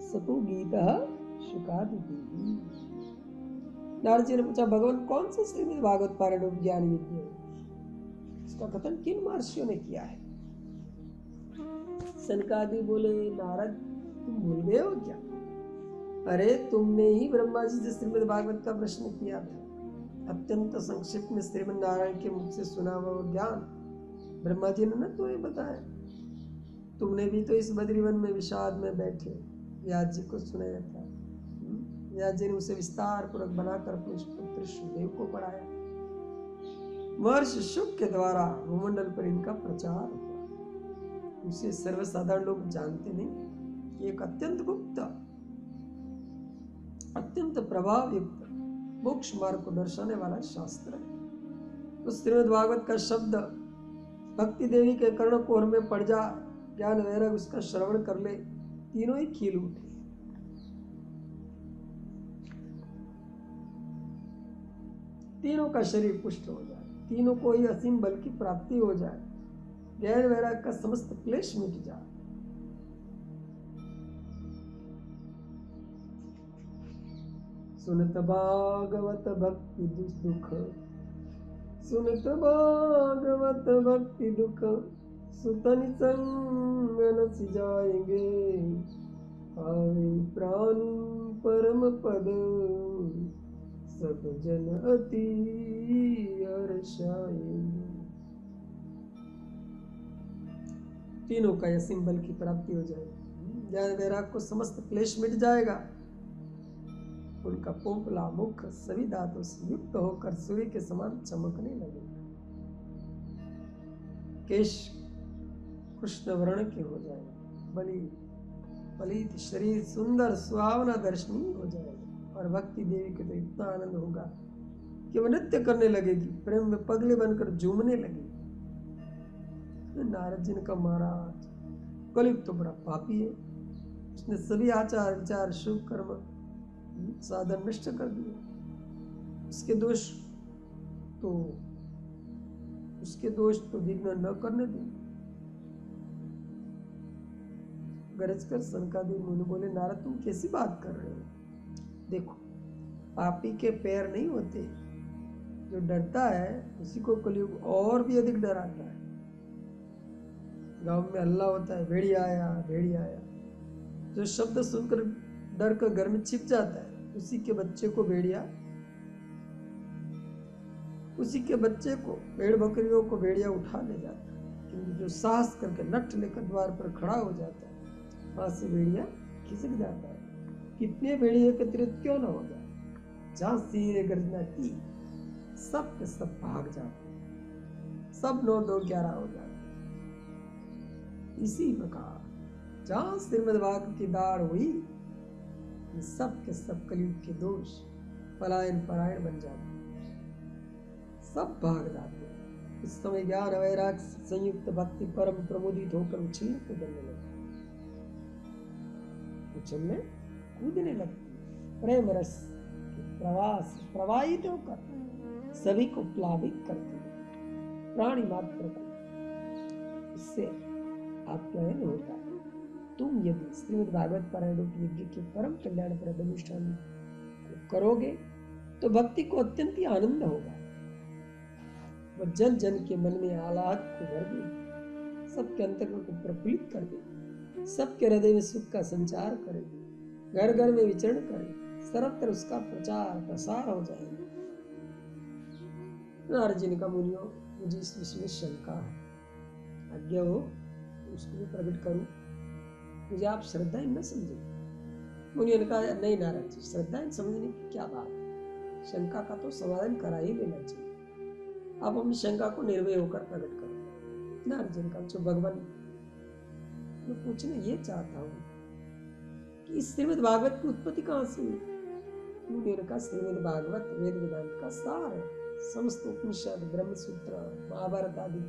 [SPEAKER 1] सतु गीत शुकादिति। नारद जी ने पूछा, भगवान कौन सा श्रीमद् भागवत पारायण ज्ञान यज्ञ है? इसका कथन किन महर्षियों ने किया है? सनकादि बोले, नारद तुम भूल गए हो क्या? अरे तुमने ही ब्रह्मा जी से श्रीमद् भागवत का प्रश्न किया था। अत्यंत संक्षिप्त में श्रीमद् नारायण के मुख से सुना हुआ ज्ञान ब्रह्मा जी ने न तुम्हें बताया। तुमने भी तो इस बद्रीवन में विषाद में बैठे व्यास जी को सुनाया था। व्यास जी ने उसे विस्तार पूर्वक बनाकर अपने पुत्र सुदेव को पढ़ाया। महर्षि शुक के द्वारा भूमंडल पर इनका प्रचार हुआ। उसे सर्वसाधारण लोग जानते नहीं। एक अत्यंत गुप्त, अत्यंत प्रभाव युक्त मोक्ष मार्ग को दर्शाने वाला शास्त्र है। उस श्रीमद् भागवत का शब्द भक्ति देवी के कर्ण कोर में पड़ जा, ज्ञान वैराग उसका श्रवण कर ले, तीनों ही खिल उठे। तीनों का शरीर पुष्ट हो जाए, तीनों को ही असीम बल की प्राप्ति हो जाए, ज्ञान वैराग का समस्त क्लेश मिट जाए। सुनत भागवत भक्ति दुख, सुनत भागवत भक्ति दुख, सुतन संग न सिजाएंगे, आवे प्राणी परम पद, सब जन अति हर्षाएंगे। तीनों का असीम बल की प्राप्ति हो जाएगी, ज्ञान वैराग को समस्त क्लेश मिट जाएगा, उनका पोपला मुख सभी दांतों से युक्त होकर सूर्य के समान चमकने लगेगा, केश कृष्ण वर्ण के हो जाएंगे, पलित शरीर सुंदर सुहावना दर्शनीय हो जाएगा, और भक्ति देवी को तो इतना आनंद होगा कि वह नृत्य करने लगेगी, प्रेम में पगले बनकर झूमने लगेगी। नारद जी ने कहा, महाराज कलयुग तो बड़ा पापी है, उसने सभी आचार विचार शुभ कर्म साधन नष्ट कर दिए, उसके दोष तो विघ्न न करने दें। गरज कर सनकादिक मुनि बोले, नारद तुम कैसी बात कर रहे हो? देखो, पापी के पैर नहीं होते, जो डरता है उसी को कलयुग और भी अधिक डराता है। गांव में हल्ला होता है, भेड़िया आया भेड़िया आया, जो शब्द सुनकर डर कर घर में छिप जाता है, उसी के बच्चे को भेड़ बकरियों को भेड़िया उठा ले जाता है, किंतु जो साहस करके लठ लेकर द्वार पर खड़ा हो जाता है, वहां से भेड़िया खिसक जाता है। कितने भेड़िए एकत्रित क्यों ना हो जाए, जहां सिंह ने गर्जना की सब के सब भाग जाते, सब 9 2 11 हो जाते। इसी प्रकार जहां श्रीमद्भागवत की दाढ़ हुई, सब के सब कलयुग के दोष पलायन परायण बन जाते, सब भाग जाते। इस समय ज्ञान वैराग संयुक्त भक्ति परम प्रमोदित होकर उछलने कूदने लगती, प्रेम रस के प्रवाहित होकर सभी को प्लावित करती है, प्राणी मात्र को इससे आप्यायन होता है। तुम यदि श्रीमद् भागवत पारायण यज्ञ के परम कल्याण प्रद अनुष्ठान करोगे तो भक्ति को अत्यंत ही आनंद होगा, वह जन जन के मन में आह्लाद को भर देगी, सबके अंतकरण को प्रफुल्लित कर देगी, सबके हृदय में सुख का संचार करेगी, घर घर में विचरण करेगी, सर्वत्र उसका प्रचार प्रसार हो जाएगा। नारद जी ने कहा, मुनियों मुझे इस विषय में शंका है, आज्ञा हो उसको भी प्रकट करूं, मुझे आप श्रद्धाहीन न समझे। मुनियों ने कहा, नहीं नारद जी, श्रद्धाहीन समझने की क्या बात, शंका का तो समाधान करा ही लेना चाहिए, आप अपनी शंका को निर्भय होकर प्रकट करो। नारद जी ने कहा, जो भगवान मैं पूछना ये चाहता हूँ कि इस श्रीमद् भागवत की उत्पत्ति कहाँ से हुई? मुनियों ने कहा, श्रीमद् भागवत वेद वेदांत का सार है, समस्त उपनिषद ब्रह्मसूत्र महाभारत आदि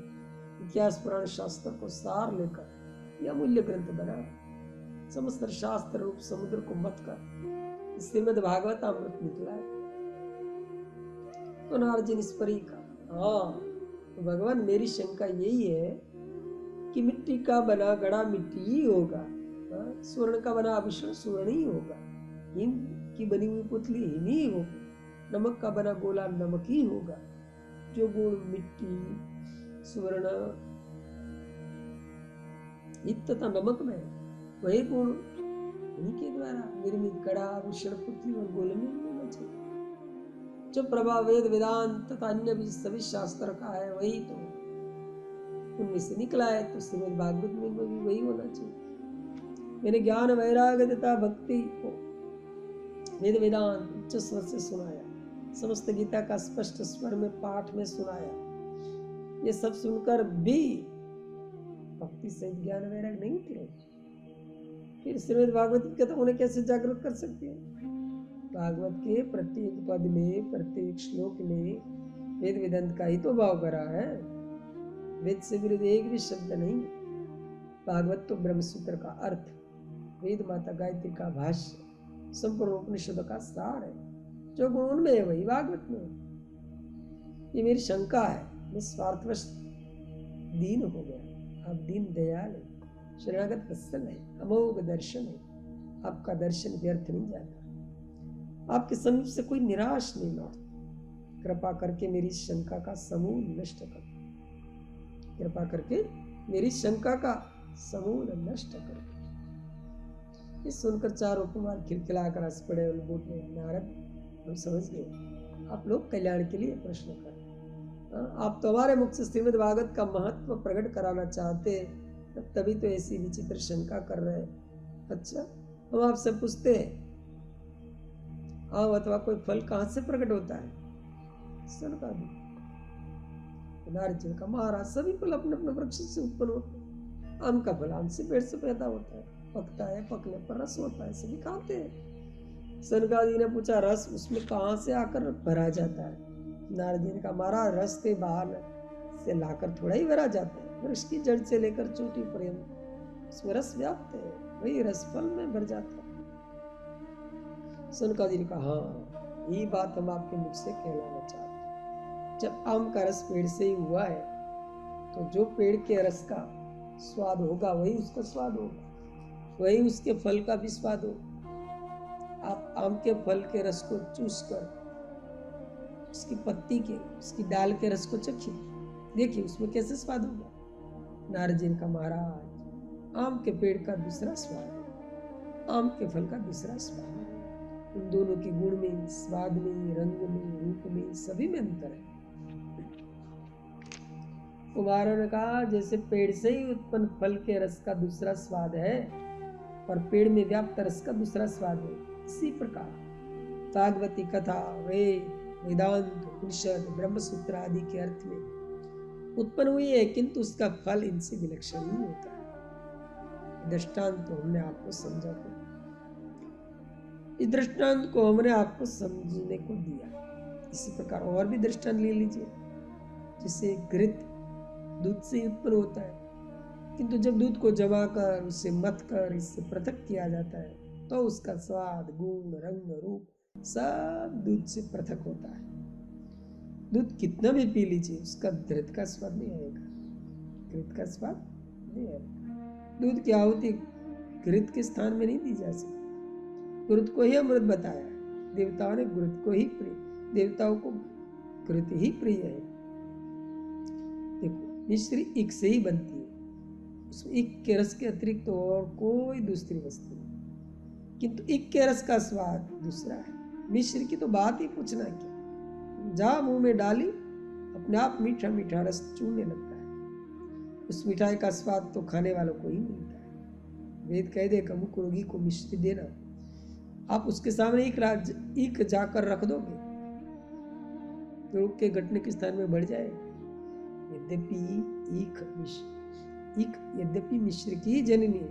[SPEAKER 1] इतिहास पुराण शास्त्र को सार लेकर यह अमूल्य ग्रंथ बना, समस्त शास्त्र रूप समुद्र को मत कर श्रीमद् भागवत अमृत निकला है। तो नारद जी ने इस पर ही कहा, हाँ तो भगवान मेरी शंका यही है कि मिट्टी का बना घड़ा मिट्टी ही होगा, स्वर्ण का बना आभूषण स्वर्ण ही होगा, हिम की बनी हुई पुतली हिम ही होगी, नमक का बना गोला नमक ही होगा। जो गुण मिट्टी स्वर्ण तथा नमक में वही गुण उन्हीं के द्वारा निर्मित कड़ा आभूषण पुतली और गोले में होना चाहिए। जो प्रभाव वेद वेदांत तथा अन्य भी सभी शास्त्र का है वही तो उनमें से निकला है, तो श्रीमद् भागवत में भी वही होना चाहिए। मैंने ज्ञान वैराग्य तथा भक्ति को वेद वेदांत उच्च स्वर से सुनाया, समस्त गीता का स्पष्ट स्वर में पाठ में सुनाया। ये सब सुनकर भी भक्ति से ज्ञान वैराग्य नहीं उतरे, फिर श्रीमद् भागवत की कथा उन्हें कैसे जागरूक कर सकते हैं? भागवत के प्रत्येक पद में प्रत्येक श्लोक में वेद वेदांत का ही तो भाव भरा है, वेद से विरुद्ध एक भी शब्द नहीं। भागवत तो ब्रह्मसूत्र का अर्थ, वेद माता गायत्री का भाष्य, संपूर्ण उपनिषद का सार है। जो गुण उनमें है वही भागवत में है। ये मेरी शंका है, मैं स्वार्थवश दीन हो गया। आप दीन दयाल है, शरणागत वत्सल है, अमोघ दर्शन है। आपका दर्शन व्यर्थ नहीं जाता, आपके समीप से कोई निराश नहीं लौटता। कृपा करके मेरी शंका का समूल नष्ट कर, कृपा करके मेरी शंका का समूल नष्ट कर। ये सुनकर चारों कुमार खिलखिलाकर हंस पड़े और बोले, नारद हम समझ गए, आप लोग कल्याण के लिए प्रश्न कर। आप तो हमारे मुख से श्रीमद् भागवत का महत्व प्रकट कराना चाहते, तभी तो ऐसी विचित्र शंका कर रहे हैं। अच्छा, हम आपसे पूछते हैं, आम अथवा कोई फल कहाँ से प्रकट होता है? सनकादिक। नारद जी का, महाराज सभी फल अपने अपने वृक्ष से उत्पन्न होते हैं। आम का फल आम से पेड़ से पैदा होता है, पकता है, पकने पर रस होता है, सभी खाते हैं। सनकादि ने पूछा, रस उसमें कहाँ से आकर भरा जाता है? नारद जी ने कहा, महाराज रस के बाहर से लाकर थोड़ा ही भरा जाता है, वृक्ष की जड़ से लेकर चोटी पर्यंत उसमें रस व्याप्त है, वही रस फल में भर जाता है। सनकादि ने कहा, हाँ यही बात हम आपके मुख से कहलाना चाहते हैं। जब आम का रस पेड़ से ही हुआ है, तो जो पेड़ के रस का स्वाद होगा वही उसका स्वाद होगा, वही उसके फल का भी स्वाद होगा। आप आम के फल के रस को चूस कर उसकी पत्ती के, उसकी डाल के रस को चखिए, देखिए उसमें कैसे स्वाद होगा। नारद जी का, महाराज आम के पेड़ का दूसरा स्वाद है, आम के फल का दूसरा स्वाद है। उन दोनों के गुण में, स्वाद में, रंग में, रूप में, सभी में अंतर है। कुमारों ने कहा, जैसे पेड़ से ही उत्पन्न फल के रस का दूसरा स्वाद है और पेड़ में व्याप्त रस का दूसरा स्वाद है, इसी प्रकार भागवती कथा, वेद, वेदांत, उपनिषद, ब्रह्मसूत्र आदि के अर्थ में उत्पन्न हुई है, किंतु उसका फल इनसे विलक्षण ही होता है। दृष्टांत तो हमने आपको समझा था, इस दृष्टांत को हमने आपको समझने को दिया। इसी प्रकार और भी दृष्टांत ले लीजिए, जिसे घृत दूध से ही उत्पन्न होता है, किंतु जब दूध को जमा कर उसे मथ कर इससे पृथक किया जाता है, तो उसका स्वाद, गुण, रंग, रूप सब दूध से पृथक होता है। दूध कितना भी पी लीजिए, उसका घृत का स्वाद नहीं आएगा, घृत का स्वाद नहीं आएगा। दूध की आहुति घृत के स्थान में नहीं दी जा सकती। घृत को ही अमृत बताया है, देवताओं ने घृत को ही प्रिय, देवताओं को घृत ही प्रिय है। देखो, मिश्री इक से ही बनती है, उसमें इक के रस के अतिरिक्त तो और कोई दूसरी वस्तु नहीं, किंतु इक के रस का स्वाद दूसरा है। मिश्री की तो बात ही पूछना क्या, जहाँ मुंह में डाली अपने आप मीठा मीठा रस चूने लगता है। उस मिठाई का स्वाद तो खाने वालों को ही मिलता है। वेद कह देगा, मुख रोगी को मिश्री देना, आप उसके सामने एक जाकर रख दोगे, रोग के घटने के स्थान में बढ़ जाएगा। यद्यपि मिश्र की ही जननी है,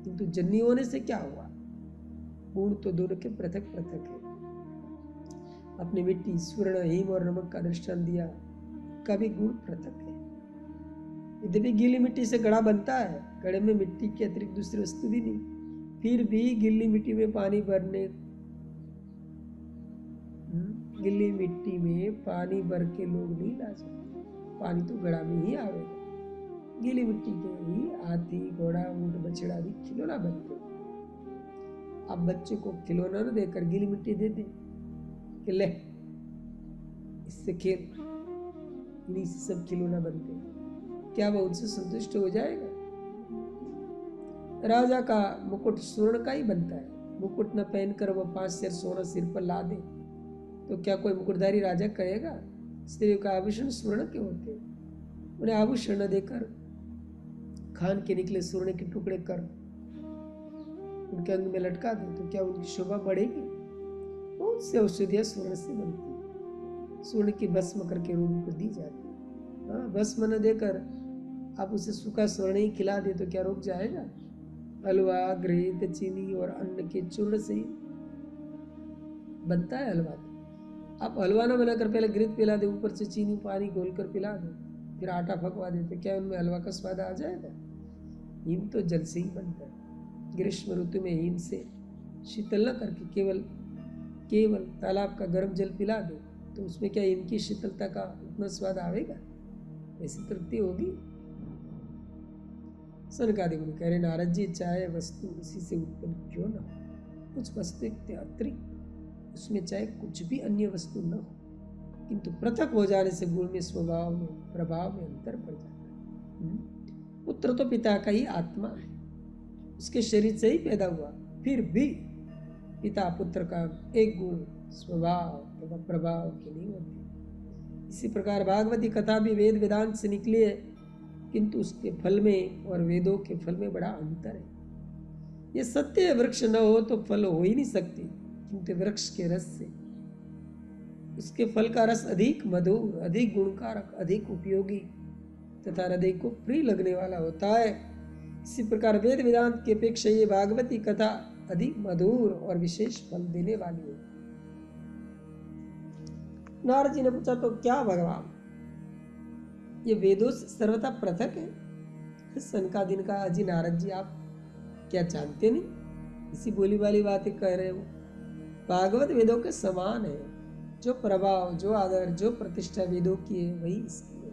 [SPEAKER 1] किंतु जननी होने से क्या हुआ, गुण तो दोनों के पृथक पृथक है। अपनी मिट्टी, स्वर्ण, हिम और नमक का दृष्टांत दिया, का भी गुण पृथक है। यद्यपि गीली मिट्टी से घड़ा बनता है, घड़े में मिट्टी के अतिरिक्त दूसरी वस्तु भी नहीं, फिर भी गीली मिट्टी में पानी भर के लोग नहीं ला सकते, पानी तो घड़ा में ही आवेगा। गीली मिट्टी के ही हाथी, घोड़ा, ऊंट, बछड़ा भी खिलौना बनते। अब बच्चे को खिलौना न देकर गीली मिट्टी दे दे कि ले इससे खेल, इन्हीं से सब खिलौना बनते, क्या वह उनसे संतुष्ट हो जाएगा? राजा का मुकुट स्वर्ण का ही बनता है, मुकुट न पहनकर वह 5 सेर सोना सिर पर ला दे तो क्या कोई मुकुटधारी राजा कहेगा? स्त्रियों का आभूषण स्वर्ण के होते हैं, उन्हें आभूषण न देकर खान के निकले स्वर्ण के टुकड़े कर उनके अंग में लटका दे तो क्या उनकी शोभा बढ़ेगी? बहुत से औषधियां स्वर्ण से बनती है, स्वर्ण की भस्म करके रोगी को दी जाती है। हाँ, भस्म न देकर आप उसे सूखा स्वर्ण ही खिला दे तो क्या रोग जाएगा? हलवा, घृत, चीनी और अन्न के चूर्ण से ही बनता है हलवा। आप हलवा ना बनाकर पहले घृत पिला दे, ऊपर से चीनी पानी घोल कर पिला दो, फिर आटा पकवा दे तो क्या उनमें हलवा का स्वाद आ जाएगा? हिम तो जल से ही बनता है। ग्रीष्म ऋतु में हिम से शीतल न करके केवल तालाब का गर्म जल पिला दे तो उसमें क्या इनकी शीतलता का उतना स्वाद आवेगा? ऐसी तृप्ति होगी? सनकादि मुनि कह रहे, नारद जी, चाहे वस्तु उसी से उत्पन्न क्यों न हो, कुछ वस्तु अतिरिक्त उसमें चाहे कुछ भी अन्य वस्तु न हो, किंतु पृथक हो जाने से गुण में, स्वभाव में, प्रभाव में अंतर पड़ जाता है। पुत्र तो पिता का ही आत्मा है, उसके शरीर से ही पैदा हुआ, फिर भी पिता पुत्र का एक गुण, स्वभाव तथा प्रभाव के नहीं होते। इसी प्रकार भागवती कथा भी वेद वेदांत से निकली है, किंतु उसके फल में और वेदों के फल में बड़ा अंतर है। ये सत्य वृक्ष न हो तो फल हो ही नहीं सकती, किंतु वृक्ष के रस से उसके फल का रस अधिक मधुर, अधिक गुणकारक, अधिक उपयोगी तथा हृदय को प्रिय लगने वाला होता है। इसी प्रकार वेद वेदांत की अपेक्षा ये भागवती कथा अधिक मधुर और विशेष फल देने वाली है। नारद जी ने पूछा, तो क्या भगवान ये वेदों से सर्वथा पृथक है? सनकादिन का, अजी नारद जी, आप क्या जानते नहीं? इसी बोली वाली बातें कह रहे हो। भागवत वेदों के समान है। जो प्रभाव, जो आदर, जो प्रतिष्ठा वेदों की है, वही इसकी है।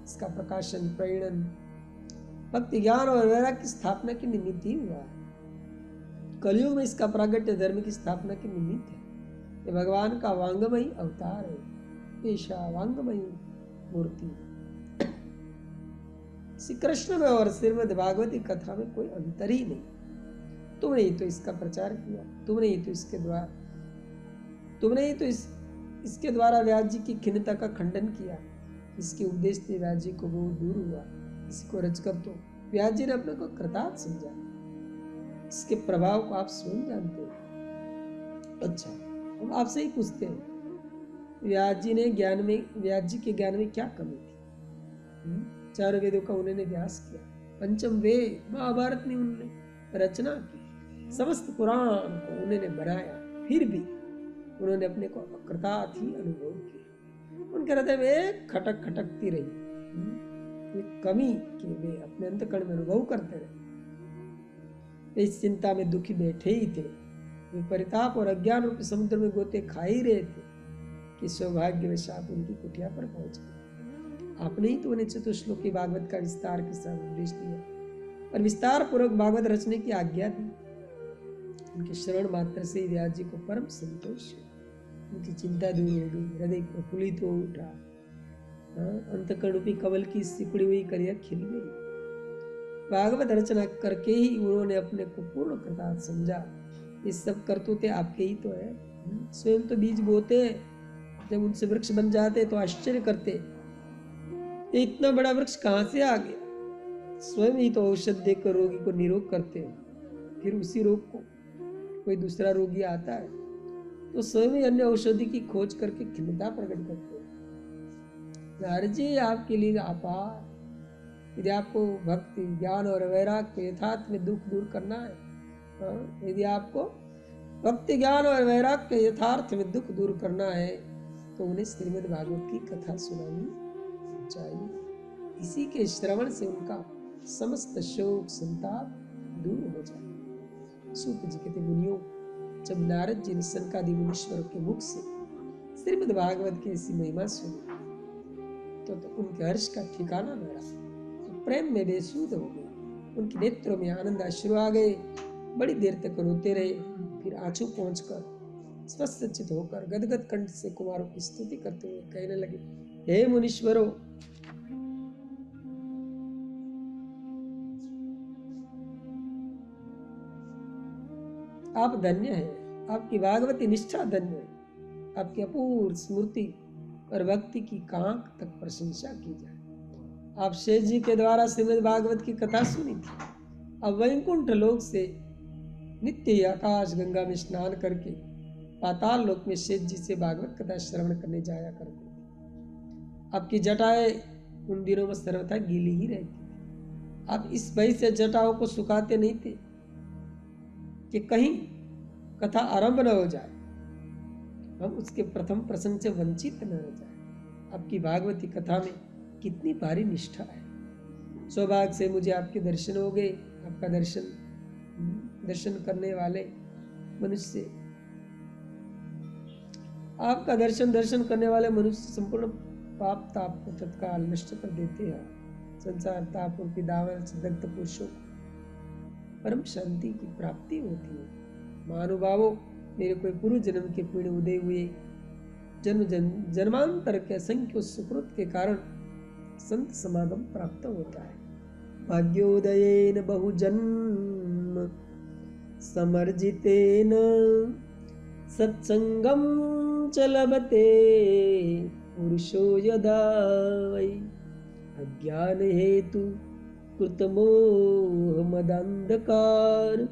[SPEAKER 1] इसका प्रकाशन, प्रेरणन भक्ति, ज्ञान और वैराग्य की स्थापना के निमित्त ही हुआ है। कलयुग में इसका प्रागट्य धर्म की स्थापना के निमित्त है। ये भगवान का वांगमयी अवतार है, ऐसा वांगमयी मूर्ति। श्री कृष्ण में और श्रीमद् भागवती कथा में कोई अंतर ही नहीं। तुमने ही तो इसका प्रचार किया, तुमने ही तो इसके द्वारा व्यास जी की खिन्नता का खंडन किया। इसके उपदेश से व्यास जी को बहुत दूर हुआ। इसको रचकर तो व्यास जी ने अपने को कृतार्थ समझा। इसके प्रभाव को आप स्वयं जानते हो। अच्छा, हम आपसे ही पूछते हैं, व्यास जी के ज्ञान में क्या कमी थी? चारों वेदों का उन्होंने व्यास किया, पंचम वेद महाभारत ने उन्होंने रचना की, समस्त पुराण को उन्होंने बनाया, फिर भी उन्होंने अपने को अकृतार्थ ही अनुभव किया। उनके हृदय में खटक खटकती रही, कमी की वे अपने अंतःकरण में अनुभव करते रहे। वे इस चिंता में दुखी बैठे ही थे। वे परिताप और अज्ञान रूपी समुद्र में गोते खा ही रहे थे कि सौभाग्यवश आप उनकी कुटिया पर पहुंच गए। आपने ही तो उन्हें चतुश्लोकी भागवत का विस्तार के साथ उपदेश दिया और विस्तार पूर्वक भागवत रचने की आज्ञा दी। उनके श्रवण मात्र से व्यास जी को परम संतोष, उनकी चिंता दूर हो गई, हृदय प्रफुल्लित हो उठा, अंतःकरण रूपी कमल की सिकुड़ी हुई कलियां खिल गई। भागवत रचना करके ही उन्होंने अपने को पूर्ण कृतार्थ समझा। ये सब करतूते आपके ही तो है। स्वयं तो बीज बोते, जब उनसे वृक्ष बन जाते तो आश्चर्य करते, ये इतना बड़ा वृक्ष कहाँ से आ गया? स्वयं ही तो औषध देकर रोगी को निरोग करते हैं। फिर उसी रोग को कोई दूसरा रोगी आता है तो स्वयं ही अन्य औषधि की खोज करके खिन्नता प्रकट करते हैं। नारद जी, आपके लिए अपार। यदि आपको भक्ति, ज्ञान और वैराग्य को यथार्थ में दुख दूर करना है, यदि आपको भक्ति, ज्ञान और वैराग्य के यथार्थ में दुख दूर करना है, तो उन्हें श्रीमद् भागवत की कथा सुनानी चाहिए। इसी के श्रवण से उनका समस्त शोक संताप दूर हो जाए। सूत जी कहते, मुनियों, जब नारद जी ने सनकादि मुनीश्वरों के मुख से श्रीमद् भागवत की ऐसी महिमा सुनी तो उनके हर्ष का ठिकाना न रहा। तो प्रेम में बेसुध हो गए। उनके नेत्रों में आनंद अश्रु आ गए। बड़ी देर तक रोते रहे। फिर आंसू पहुंचकर स्वस्थ चित होकर गदगद कंठ से कुमारों की स्तुति करते हुए कहने लगे, हे मुनीश्वरों, आप धन्य हैं। आपकी भागवती निष्ठा धन्य है। आपकी अपूर्व स्मृति और भक्ति की कहां तक प्रशंसा की जाए। आप शेष जी के द्वारा श्रीमद् भागवत की कथा सुनी थी। अब वैकुंठ लोक से नित्य आकाश गंगा में स्नान करके पाताल लोक में शेष जी से भागवत कथा श्रवण करने जाया करते थे। आपकी जटाएं उन दिनों में सर्वथा गीली ही रहती थी। आप इस भय से जटाओं को सुखाते नहीं थे कि कहीं कथा आरंभ न हो जाए, हम उसके प्रथम प्रसंग से वंचित न रह जाए। आपकी भागवती कथा में कितनी भारी निष्ठा है। सौभाग्य से मुझे आपके दर्शन हो गए। आपका दर्शन करने वाले मनुष्य आपका दर्शन करने वाले मनुष्य संपूर्ण पाप ताप को तत्काल नष्ट कर देते हैं। संसार ताप रूपी दावर से दग्ध पुरुषों को परम शांति की प्राप्ति होती है। महानुभावों, मेरे कोई पूर्व जन्म के पुण्य उदय हुए जन्मांतर के असंख्य सुकृत के कारण संत समागम प्राप्त होता है। भाग्योदयेन बहुजन्म समर्जितेन सत्संगम च लभते पुरुषो यदा वै अज्ञान हेतु कृतमोह मदांधकार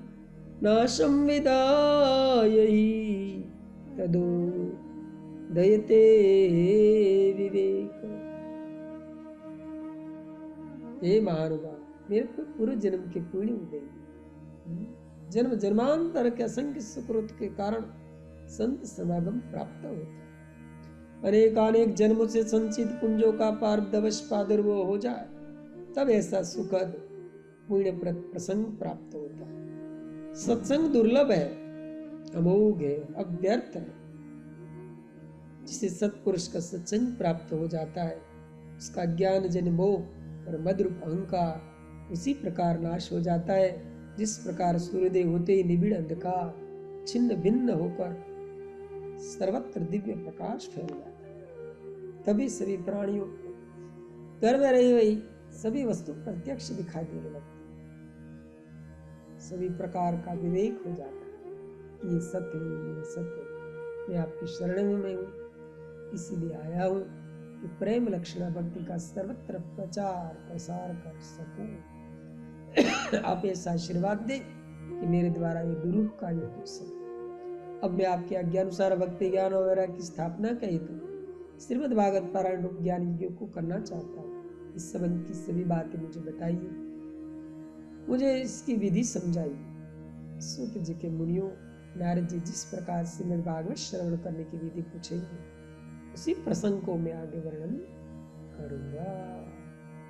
[SPEAKER 1] नाशं विदाय तदो दयते विवेक। हे महानुभाव, मेरे को पूर्व जन्म के पुण्य उदय जन्म जन्मांतर के असंख्य सुकृत के कारण संत समागम प्राप्त होता है। अनेकानेक जन्मों से संचित पुंजों का पारदवश प्रादुर्भाव हो जाए तब ऐसा सुखद पुण्य प्रसंग प्राप्त होता है। सत्संग दुर्लभ है, अमोघ है, अव्यर्थ है। जिसे सत्पुरुष का सत्संग प्राप्त हो जाता है उसका ज्ञान जन मोह और मद्रूप अहंकार उसी प्रकार नाश हो जाता है जिस प्रकार सूर्योदय होते ही निबिड़ अंधकार छिन्न भिन्न होकर सर्वत्र दिव्य प्रकाश फैल जाता है। तभी सभी प्राणियों को घर में रही हुई सभी वस्तु प्रत्यक्ष दिखाई देने लगती है। सभी प्रकार का विवेक हो जाता है कि ये सत्य है, ये सत्य है। मैं आपकी शरण में हूँ, इसीलिए आया हूँ कि प्रेम लक्षणा भक्ति का सर्वत्र प्रचार प्रसार कर सकूं। आप ऐसा आशीर्वाद दे कि मेरे द्वारा ये दुरूप कार्य हो सके। अब मैं आपके आज्ञानुसार भक्ति ज्ञान वगैरह की स्थापना का हेतु श्रीमद् भागवत पारायण रूप ज्ञान यज्ञ को करना चाहता हूँ। इस संबंध की सभी बातें मुझे बताइए, मुझे इसकी विधि समझाइए। सूत जी के मुनियों, नारद जी जिस प्रकार श्रीमद् भागवत श्रवण करने की विधि पूछेंगे उसी प्रसंग को मैं आगे वर्णन करूंगा।